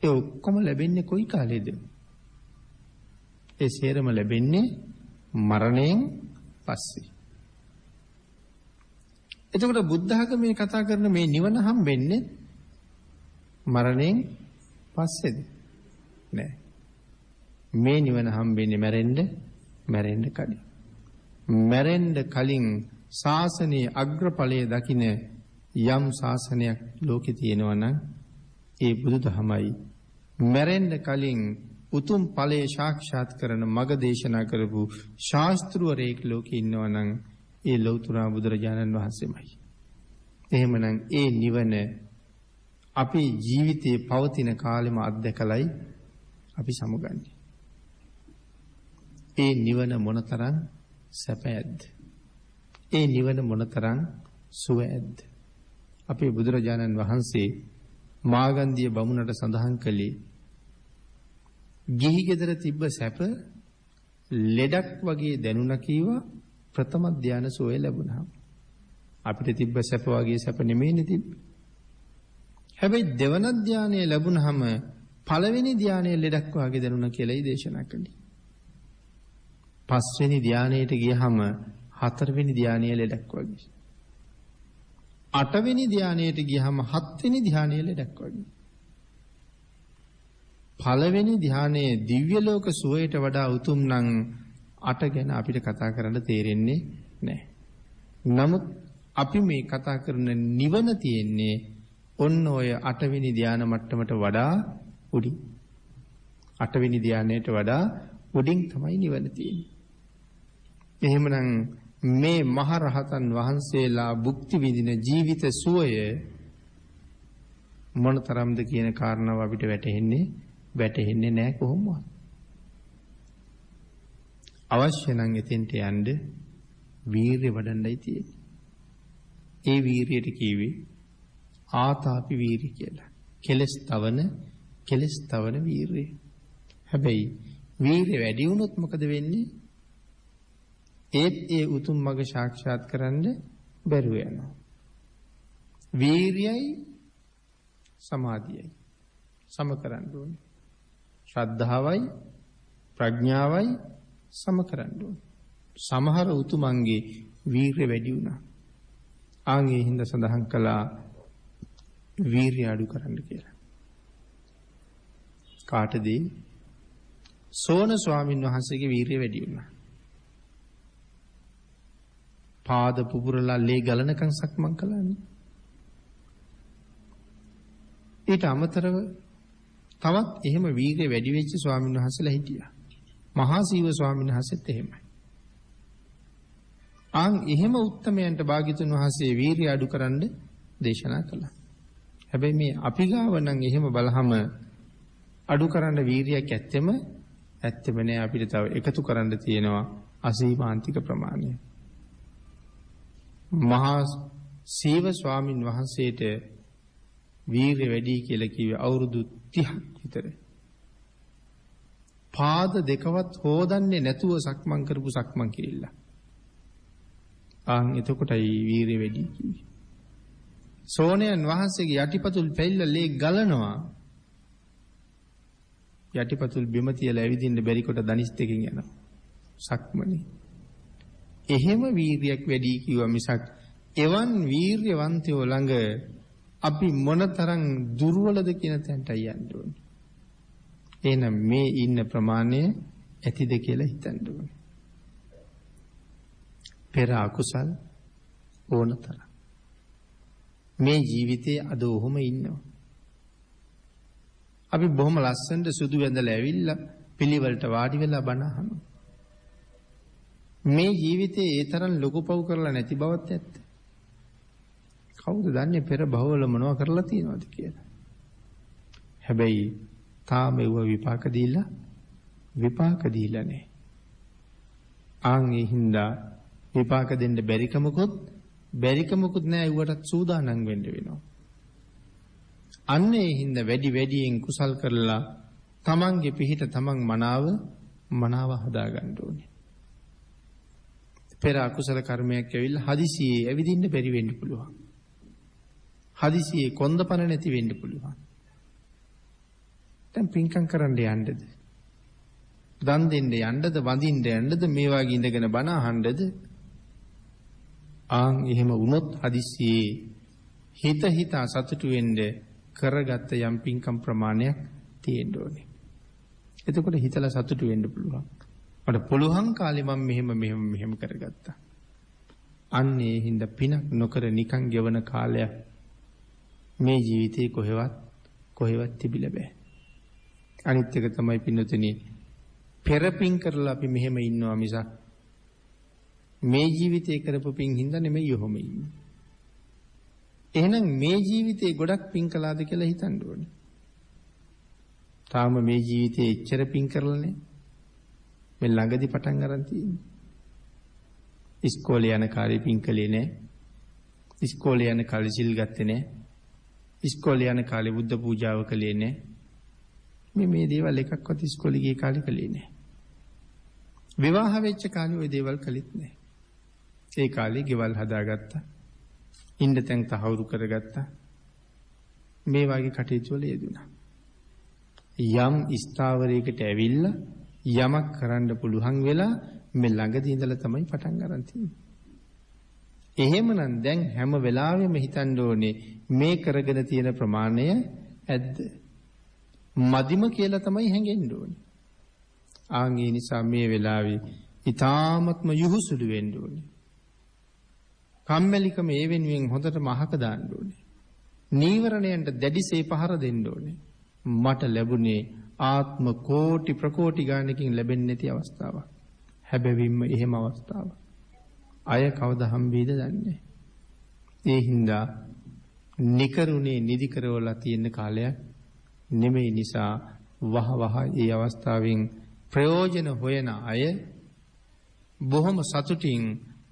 ඒ ඔක්කොම ලැබෙන්නේ කොයි කාලෙද? ඒ සේරම ලැබෙන්නේ මරණයෙන් පස්සේ. එතකොට බුද්ධ ධර්මයේ කතා කරන මේ නිවන හම්බෙන්නේ මරණයෙන් පස්සේද? නෑ. මේ නිවන හම්බෙන්නේ මැරෙන්න කලින්. මැරෙන්න කලින් ශාසනයේ අග්‍රඵලයේ දකින්න යම් ශාසනයක් ලෝකේ තියෙනවා නම් ඒ බුදුදහමයි. මැරෙන්න කලින් උතුම් ඵලයේ සාක්ෂාත් කරන මග දේශනා කරපු ශාස්ත්‍රවරයෙක් ලෝකේ ඉන්නවා නම් ඒ ලෞතර බුදුරජාණන් වහන්සේමයි. එහෙමනම් ඒ නිවන අපේ ජීවිතයේ පවතින කාලෙම අත්දැකලයි අපි සමුගන්නේ. ඒ නිවන මොනතරම් සැපයක්ද? ඒ නිවන මොනතරම් සුවයක්ද? අපේ බුදුරජාණන් වහන්සේ මාගන්ධිය බමුණට සඳහන් කළේ ගිහි ගෙදර තිබ්බ සැප ලෙඩක් වගේ දැනුණා කීවා ප්‍රථම ධානය සෝය ලැබුණා. අපිට තිබ්බ සැප වගේ සැප නෙමෙයිනේ තිබ්බේ. හැබැයි දෙවන ධානය ලැබුණාම පළවෙනි ධානය ලෙඩක් වගේ දැනුණා කියලායි දේශනා කළේ. පස්වෙනි ධානයට ගියහම හතරවෙනි ධානය ලෙඩක් වගේ. අටවෙනි ධානයට ගියහම හත්වෙනි ධානය ලෙඩක් වගේ. පළවෙනි ධානයේ දිව්‍ය ලෝක සුවයට වඩා උතුම් නම් අට ගැන අපිට කතා කරන්න තේරෙන්නේ නැහැ. නමුත් අපි මේ කතා කරන නිවන තියෙන්නේ ඔන්න ඔය අටවෙනි ධාන මට්ටමට වඩා උඩින්. අටවෙනි ධානයට වඩා උඩින් තමයි නිවන තියෙන්නේ. එහෙමනම් මේ මහරහතන් වහන්සේලා භුක්ති විඳින ජීවිත සුවය මොනතරම්ද කියන කාරණාව අපිට වැටහෙන්නේ නැහැ කොහොමවත්. අවශ්‍ය නම් එතෙන්ට යන්න වීරිය වඩන්නයි තියෙන්නේ. ඒ වීරියට කියවේ ආතාපි වීරිය කියලා. කෙලස් තවන වීරිය. හැබැයි වීරිය වැඩි වුණොත් මොකද වෙන්නේ? ඒත් ඒ උතුම් මඟ සාක්ෂාත් කරන්න බැරුව යනවා. වීරියයි සමාධියයි සම කරන්න ඕනේ. ශ්‍රද්ධාවයි ප්‍රඥාවයි සම කරන්න ඕනේ. සමහර උතුමන්ගේ වීරිය වැඩි වුණා. ආන්ගේ හින්දා සඳහන් කළා වීරිය අඩු කරන්න කියලා. කාටද? සෝන ස්වාමීන් වහන්සේගේ වීරිය වැඩි වුණා. පාද පුපුරලා ලේ ගලනකම් සක්මන් කළානේ. ඊට අමතරව තවත් එහෙම වීරිය වැඩි වෙච්ච ස්වාමීන් වහන්සේලා හිටියා. මහා සීව ස්වාමීන් වහන්සේත් එහෙමයි. එහෙම උත්තමයන්ට භාග්‍යතුන් වහන්සේ වීරිය අඩු කරන්න දේශනා කළා. හැබැයි මේ අපි ගාව නම් එහෙම බලහම අඩු කරන්න වීරියක් ඇත්තෙම නෑ. අපිට තව එකතු කරන්න තියෙනවා අසීමාන්තික ප්‍රමාණය. මහා සීව ස්වාමින් වහන්සේට වීරිය වැඩි කියලා කිව්වේ අවුරුදු 30ක් විතර. පාද දෙකවත් හොදන්නේ නැතුව සක්මන් කරපු සක්මන් කිරිල්ල. එතකොටයි වීරිය වැඩි කිව්වේ. සෝනයන් වහන්සේගේ යටිපතුල් පෙල්ල ලේ ගලනවා. යටිපතුල් බිම තියලා ඇවිදින්න බැරි කොට දනිස් දෙකකින් යනවා. සක්මනේ. එහෙම වීරියක් වැඩි කිව්වා මිසක් එවන් වීර්යවන්තයෝ ළඟ අපි මොනතරම් දුර්වලද කියන තැනටයි යන්න ඕනේ. එහෙනම් මේ ඉන්න ප්‍රමාණය ඇතිද කියලා හිතන්න ඕනේ. පෙර අකුසල් ඕනතරම්. මේ ජීවිතේ අද ඔහොම ඉන්නවා. අපි බොහොම ලස්සනට සුදු වැඳලා ඇවිල්ලා පිළිවෙලට වාඩි වෙලා බණ අහනවා. මේ ජීවිතේ ඒ තරම් ලොකු පව් කරලා නැති බවත් ඇත්ත. කවුද දන්නේ පෙර භවවල මොනව කරලා තියෙනවද කියලා. හැබැයි තාම ඒව විපාක දීලා නැහැ. ඒ හින්දා විපාක දෙන්න බැරිකමකුත් නැහැ. ඒවටත් සූදානම් වෙන්න වෙනවා. අන්න ඒ හින්දා වැඩියෙන් කුසල් කරලා තමන්ගේ පිහිට තමන් මනාව හදා ගන්න ඕනේ. පෙර අකුසල කර්මයක් ඇවිල්ලා හදිසියේ ඇවිදින්න බැරි වෙන්න පුළුවන්. හදිසියේ කොන්දපණ නැති වෙන්න පුළුවන්. දැන් පින්කම් කරන්න යන්නද? දන් දෙන්න යන්නද? වඳින්න යන්නද? මේ වගේ ඉඳගෙන බණ අහන්නද? එහෙම වුණොත් හදිසියේ හිත සතුටු වෙන්න කරගත්ත යම් පින්කම් ප්‍රමාණයක් තියෙන්න ඕනේ. එතකොට හිතලා සතුටු වෙන්න පුළුවන්. මට පුළුවන් කාලේ මම මෙහෙම කරගත්තා. අන්නේ හින්දා පිනක් නොකර නිකන් ගෙවන කාලයක් මේ ජීවිතේ කොහෙවත් තිබිලා බෑ. අනිත් එක තමයි පින්නතුනි පෙර පින් කරලා අපි මෙහෙම ඉන්නවා මිසක් මේ ජීවිතේ කරපු පින් හින්දා නෙමෙයි ඔහොම ඉන්නේ. එහෙනම් මේ ජීවිතේ ගොඩක් පින් කළාද කියලා හිතන්න ඕනේ. තාම මේ ජීවිතේ එච්චර පින් කරලා නේ. මේ ළඟදී පටන් ගන්න තියෙන්නේ. ඉස්කෝලේ යන කාලේ පින් කළේ නෑ. ඉස්කෝලේ යන කාලේ සිල් ගත්තේ නෑ. ඉස්කෝලේ යන කාලේ බුද්ධ පූජාව කළේ නෑ. මේ දේවල් එකක්වත් ඉස්කෝලේ ගිය කාලේ කළේ නෑ. විවාහ වෙච්ච කාලේ ওই දේවල් කළෙත් නෑ. ඒ කාලේ ගෙවල් හදාගත්තා. ඉන්න තැන් තහවුරු කරගත්තා. මේ වගේ කටයුතු වල යෙදුණා. යම් ස්ථාවරයකට ඇවිල්ලා යමක් කරන්න පුළුවන් වෙලා මේ ළඟදී ඉඳලා තමයි පටන් ගන්න තියෙන්නේ. එහෙමනම් දැන් හැම වෙලාවෙම හිතන්න ඕනේ මේ කරගෙන තියෙන ප්‍රමාණය ඇද්ද? මදිම කියලා තමයි හැඟෙන්න ඕනේ. ඒ නිසා මේ වෙලාවේ ඊ타ත්ම යහුසුළු වෙන්න ඕනේ. කම්මැලිකම ඒ වෙනුවෙන් හොඳට මහක දාන්න ඕනේ. නීවරණයන්ට දැඩිසේ පහර දෙන්න ඕනේ. මට ලැබුණේ ආත්ම කෝටි ප්‍රකෝටි ගානකින් ලැබෙන්නේ නැති අවස්ථාවක්. හැබැවින්ම එහෙම අවස්ථාවක්. අය කවදා හම්බෙයිද දන්නේ. ඒ හින්දා නිකරුණේ නිදි කරවලා තියෙන කාලයක් නෙමෙයි නිසා වහ ඒ අවස්ථාවෙන් ප්‍රයෝජන හොයන අය බොහොම සතුටින්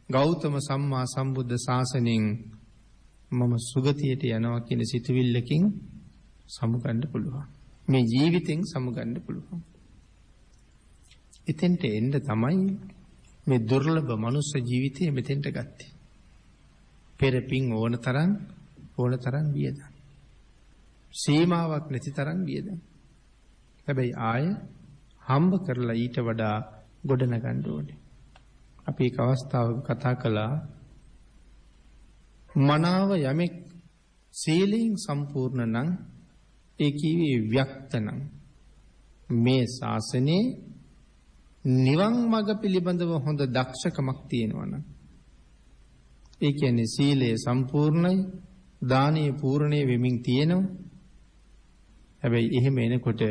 ගෞතම සම්මා සම්බුද්ධ ශාසනයෙන් මම සුගතියට යනවා කියන සිතුවිල්ලකින් සමුගන්න පුළුවන්. මේ ජීවිතෙන් සමුගන්න පුළුවන්. එතෙන්ට එන්න තමයි මේ දුර්ලභ මනුස්ස ජීවිතය මෙතෙන්ට ගත්තේ. පෙර පින් ඕන තරම් වියදම්. සීමාවක් නැති තරම් වියදම්. හැබැයි ආය හම්බ කරලා ඊට වඩා ගොඩනගන්න ඕනේ. අපි එක අවස්ථාවක කතා කළා මනාව යමෙක් සීලයෙන් සම්පූර්ණ නම් ඒ කිව්වේ ව්‍යක්ත නම් මේ ශාසනයේ නිවන් මඟ පිළිබඳව හොඳ දක්ෂකමක් තියෙනවා නම් ඒ කියන්නේ සීලය සම්පූර්ණයි දානීය පූර්ණේ වෙමින් තියෙනවා. හැබැයි එහෙම එනකොට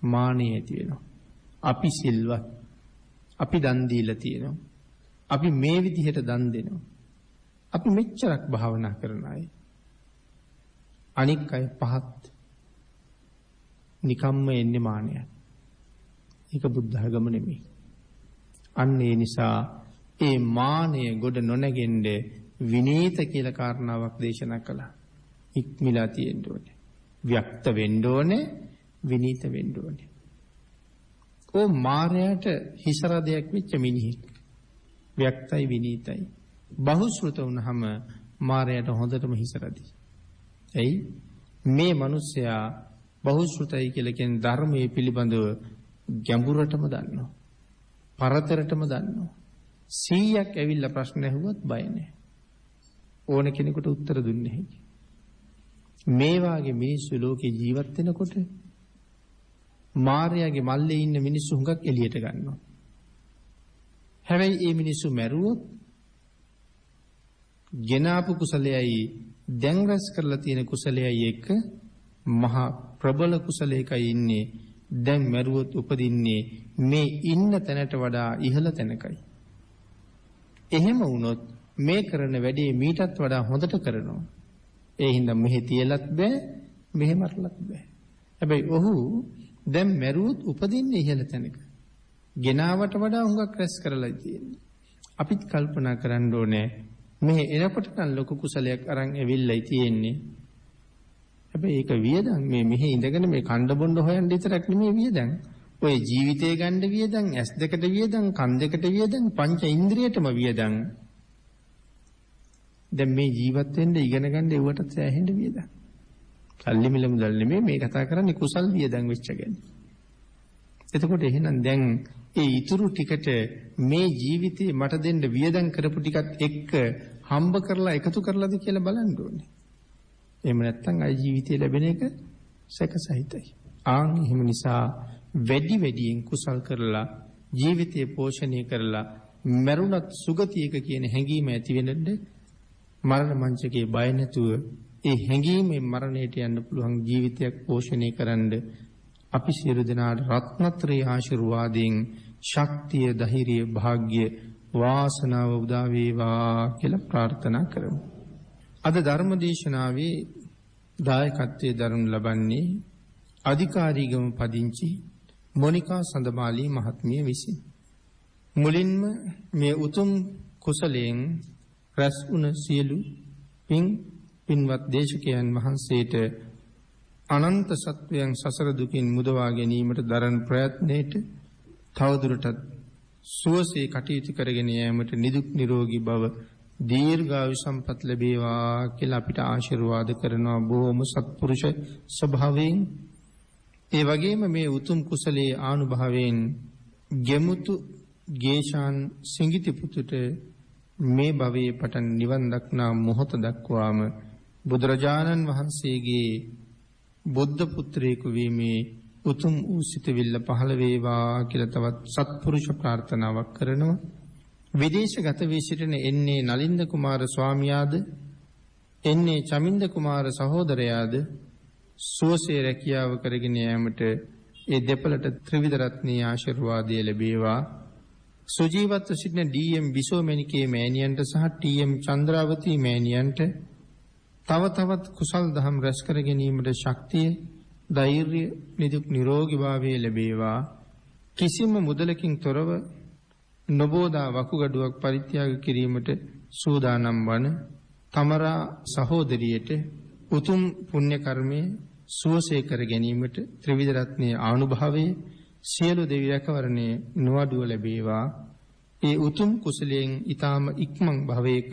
මානෙ ඇති වෙනවා. අපි සිල්වත්. අපි දන් දීලා තියෙනවා. අපි මේ විදිහට දන් දෙනවා. අපි මෙච්චරක් භාවනා කරන අය. අනික් අය පහත්. නිකම්ම එන්නේ මානයක්. ඒක බුද්ධ ධර්ම නෙමෙයි. අන්න ඒ නිසා ඒ මානය ගොඩ නොනැගෙන්න විනීත කියලා කාරණාවක් දේශනා කළා. ඉක්මලා තියෙන්න ඕනේ. ව්‍යක්ත වෙන්න ඕනේ, විනීත වෙන්න ඕනේ. ඕ මායයට හිසරදයක් වෙච්ච මිනිහෙක්. ව්‍යක්තයි විනීතයි. බහුශ්‍රුත වුණාම මායයට හොඳටම හිසරදි. එයි මේ මිනිස්සයා බහුශ්‍රුතයි කියලා කියන ධර්මයේ පිළිබඳව ගැඹුරටම දන්නවා. පරතරටම දන්නවා. 100ක් ඇවිල්ලා ප්‍රශ්න ඇහුවත් බය නැහැ. ඕන කෙනෙකුට උත්තර දුන්නේ නැහැ. මේ වාගේ මිනිස්සු ලෝකේ ජීවත් වෙනකොට මාර්යාගේ මල්ලේ ඉන්න මිනිස්සු හුඟක් එළියට ගන්නවා. හැබැයි මේ මිනිස්සු මැරුවොත් ගෙනාපු කුසලයයි දැන් රැස් කරලා තියෙන කුසලයයි එක මහා ප්‍රබල කුසලයකයි ඉන්නේ. දැන් මැරුවොත් උපදින්නේ මේ ඉන්න තැනට වඩා ඉහළ තැනකයි. එහෙම වුණොත් මේ කරන වැඩේ මීටත් වඩා හොඳට කරනවා. ඒ හින්දා මෙහෙ තියලත් බෑ, මෙහෙ මරලත් බෑ. හැබැයි ඔහු දැන් මැරුවොත් උපදින්නේ ඉහළ තැනක. ගෙනාවට වඩා හුඟක් රැස් කරලා තියෙන්නේ. අපිත් කල්පනා කරන්න ඕනේ මෙහෙ එනකොට නම් ලොකු කුසලයක් අරන් ඇවිල්ලායි තියෙන්නේ. හැබැයි ඒක වියදම්. මේ මෙහෙ ඉඳගෙන මේ කණ්ඩ බොණ්ඩ හොයන්න විතරක් නෙමෙයි වියදම්. ඔය ජීවිතේ ගන්න වියදම්, ඇස් දෙකට වියදම්, කන් දෙකට වියදම්, පංච ඉන්ද්‍රියටම වියදම්. දැන් මේ ජීවත් වෙන්න ඉගෙන ගන්න ඒවට සෑහෙන්න වියදම්. සල්ලි මිල මුදල් නෙමෙයි මේ කතා කරන්නේ කුසල් වියදම් වෙච්ච ගැන. එතකොට එහෙනම් දැන් ඒ ඊතුරු ටිකට මේ ජීවිතේ මට දෙන්න වියදම් කරපු ටිකත් එක්ක හම්බ කරලා එකතු කරලාද කියලා බලන්න ඕනේ. එහෙම නැත්නම් අය ජීවිතේ ලැබෙන එක සැකසහිතයි. ආන් එහෙම නිසා වැඩියෙන් කුසල් කරලා ජීවිතය පෝෂණය කරලා මරුණත් සුගතියක කියන හැඟීම ඇති වෙනද මරණ මංචකේ බය නැතුව ඒ හැඟීමෙන් මරණයට යන්න පුළුවන් ජීවිතයක් පෝෂණය කරන්න අපි සියලු දෙනාට රත්නත්‍රයේ ආශිර්වාදයෙන් ශක්තිය, ධෛර්යය, වාග්ය, වාසනාව උදා වේවා කියලා ප්‍රාර්ථනා කරමු. අද ධර්ම දේශනාවේ දායකත්වයේ දරනු ලබන්නේ අධිකාරීගම පදිංචි මොනිකා සඳමාලී මහත්මිය විසින්. මුලින්ම මේ උතුම් කුසලයෙන් රැස් වුණ සියලු පින්වත් දේශකයන් වහන්සේට අනන්ත සත්වයන් සසර දුකින් මුදවා ගැනීමට දරන ප්‍රයත්නයේට තවදුරටත් සුවසේ කටයුතු කරගෙන යාමට නිදුක් නිරෝගී බව දීර්ඝායු සම්පත් ලැබේවා කියලා අපිට ආශිර්වාද කරනවා බොහොම සත්පුරුෂ ස්වභාවයෙන්. ඒ වගේම මේ උතුම් කුසලයේ ආනුභාවයෙන් ගෙමුතු ගේශාන් සිඟිති පුතුට මේ භවයේ පටන් නිවන් දක්නා මොහොත දක්වාම බුදුරජාණන් වහන්සේගේ බුද්ධ පුත්‍රයෙකු වීමේ උතුම් වූ සිතවිල්ල පහළ වේවා කියලා තවත් සත්පුරුෂ ප්‍රාර්ථනාවක් කරනවා. විදේශගත වී සිටින එන්නේ නලින්ද කුමාර ස්වාමියාද එන්නේ චමින්ද කුමාර සහෝදරයාද සුවසේ රැකියාව කරගෙන යාමට ඒ දෙපළට ත්‍රිවිධ රත්නයේ ආශිර්වාදය ලැබේවා. සුජීවත්ව සිටින ඩී.එම්. විසෝමැණිකේ මෑණියන්ට සහ ටී.එම්. චන්ද්‍රාවතී මෑණියන්ට තවත් කුසල් දහම් රැස් කර ගැනීමට ශක්තිය, ධෛර්යය, නිදුක් නිරෝගී භාවය ලැබේවා. කිසිම මුදලකින් තොරව නොබෝදා වකුගඩුවක් පරිත්‍යාග කිරීමට සූදානම් වන තමරා සහෝදරියට උතුම් පුණ්‍ය කර්මයේ සුවසේ කර ගැනීමට ත්‍රිවිධ රත්නයේ ආනුභාවයේ සියලු දෙවි රැකවරණයේ නොඅඩුව ලැබේවා. ඒ උතුම් කුසලයෙන් ඊ타ම ඉක්මන් භවයක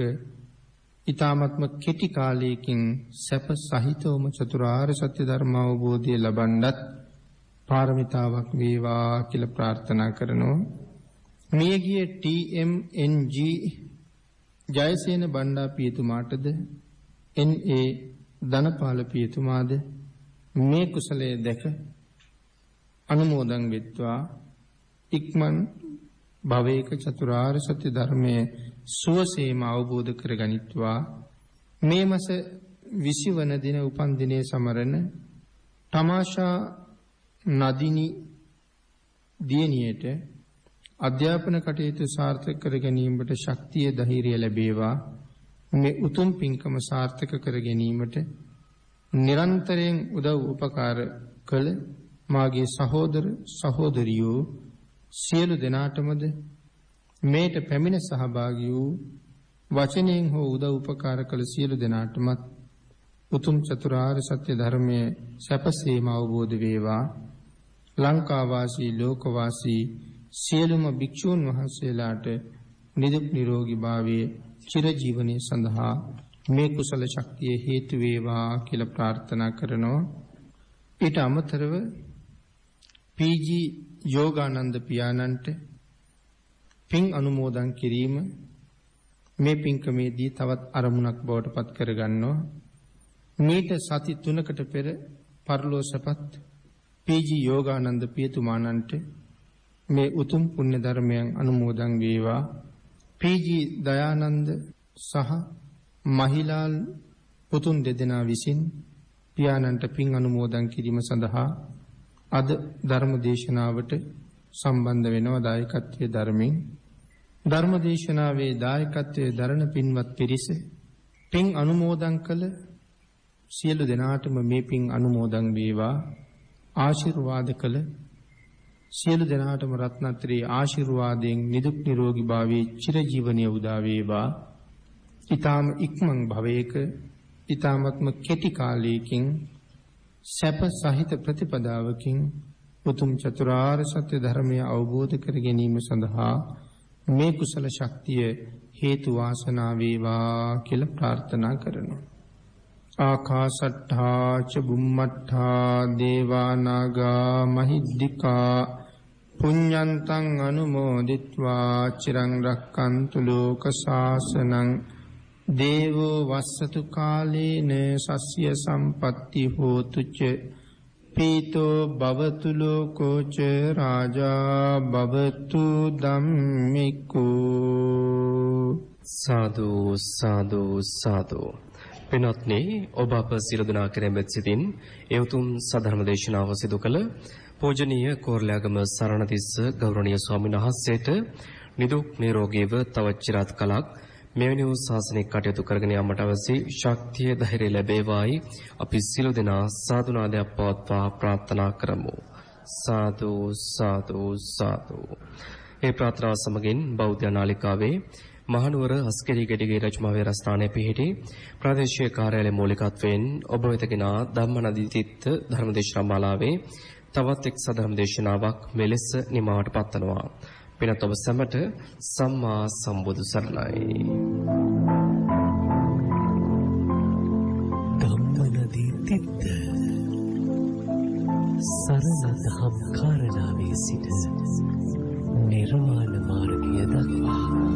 ඊ타මත්ම කෙටි කාලයකින් සැප සහිතවම චතුරාර්ය සත්‍ය ධර්ම අවබෝධය ලබන්නත් පාරමිතාවක් වේවා කියලා ප්‍රාර්ථනා කරනවා. මියගිය TMNG ජයසේන බණ්ඩා පියතුමාටද NA ධනපාල පියතුමාද මේ කුසලයේ දැක අනුමෝදන් වෙත්වා. ඉක්මන් භවයක චතුරාර්ය සත්‍ය ධර්මයේ සුවසේම අවබෝධ කරගනිත්වා. මේ මාස 20 වන දින උපන් දිනයේ සමරන තමාෂා නදිනි දියණියට අධ්‍යාපන කටයුතු සාර්ථක කර ගැනීමට ශක්තිය ධෛර්යය ලැබේවා. මේ උතුම් පින්කම සාර්ථක කර ගැනීමට නිරන්තරයෙන් උදව් උපකාර කළ මාගේ සහෝදර සහෝදරියෝ සියලු දෙනාටමද මේට පැමිණ සහභාගී වූ වචනයෙන් හෝ උදව් උපකාර කළ සියලු දෙනාටමත් උතුම් චතුරාර්ය සත්‍ය ධර්මයේ සැපසීම අවබෝධ වේවා. ලංකාවාසී ලෝකවාසී සියලුම භික්ෂූන් වහන්සේලාට නිදුක් නිරෝගී භාවයේ චිරජීවනයේ සඳහා මේ කුසල ශක්තිය හේතු වේවා කියලා ප්‍රාර්ථනා කරනවා. ඊට අමතරව පීජී යෝගානන්ද පියාණන්ට පින් අනුමෝදන් කිරීම මේ පින්කමේදී තවත් අරමුණක් බවට පත් කරගන්නවා. මීට සති 3කට පෙර පරලෝසපත් පීජී යෝගානන්ද පියතුමාණන්ට මේ උතුම් පුණ්‍ය ධර්මයන් අනුමෝදන් වේවා. පීජී දයානන්ද සහ මහිලාල් පුතුන් දෙදෙනා විසින් පියාණන්ට පින් අනුමෝදන් කිරීම සඳහා අද ධර්ම දේශනාවට සම්බන්ධ වෙනවා දායකත්වයේ ධර්මයෙන්. ධර්ම දේශනාවේ දායකත්වයේ දරන පින්වත් පිරිස පින් අනුමෝදන් කළ සියලු දෙනාටම මේ පින් අනුමෝදන් වේවා. ආශිර්වාද කළ සියලු දෙනාටම රත්නත්‍රී ආශිර්වාදයෙන් නිදුක් නිරෝගී භාවයේ චිරජීවනයේ උදා වේවා. ඊ타ම ඉක්මන් භවයක ඊ타මත්ම කෙටි කාලයකින් සැප සහිත ප්‍රතිපදාවකින් උතුම් චතුරාර්ය සත්‍ය ධර්මය අවබෝධ කර ගැනීම සඳහා මේ කුසල ශක්තිය හේතු වාසනා වේවා කියලා ප්‍රාර්ථනා කරනවා. ආකාශට්ඨා ච බුම්මට්ඨා දේවා නාග මහිද්దికා පුඤ්ඤන්තං අනුමෝදිත්වා චිරං රක්칸තු ලෝක ශාසනං දේවෝ වස්සතු කාලේන සස්ය සම්පත්ති හෝතු ච පීතෝ භවතු ලෝකෝ ච රාජා භවතු ධම්මිකෝ. සාදු සාදු සාදු. පින්වත්නි, ඔබ අප සියලු දෙනා කෙරෙහිත් සිටින් ඒ උතුම් සද්ධර්ම දේශනාව සිදු කළ පූජනීය කෝරළයාගම සරණතිස්ස ගෞරවනීය ස්වාමීන් වහන්සේට නිදුක් නිරෝගීව තවත් চিරාත් කලක් මෙවැනි වූ ශාසනික කටයුතු කරගෙන යාමට අවශ්‍ය ශක්තිය ධෛර්යය ලැබේවායි අපි සියලු දෙනා සාදු නාදයක් පවත්වා ප්‍රාර්ථනා කරමු. සාදු සාදු සාදු. ඒ ප්‍රාර්ථනාව සමගින් බෞද්ධ නාලිකාවේ මහනුවර අස්කරී ගෙඩිගේ රජමහා විහාරස්ථානයේ පිහිටි ප්‍රාදේශීය කාර්යාලයේ මූලිකත්වයෙන් ඔබ වෙතගෙන ධම්මනදීතිත් ධර්මදේශනා මාලාවේ තවත් එක් සදහම් දේශනාවක් මෙලෙස නිමාවට පත්වනවා. පිනත් ඔබ සැමට සම්මා සම්බුදු සරණයි. ධම්මනදීතිත් සරණ දහම් කාරණාවේ සිට නිර්වාණ මාර්ගය දක්වා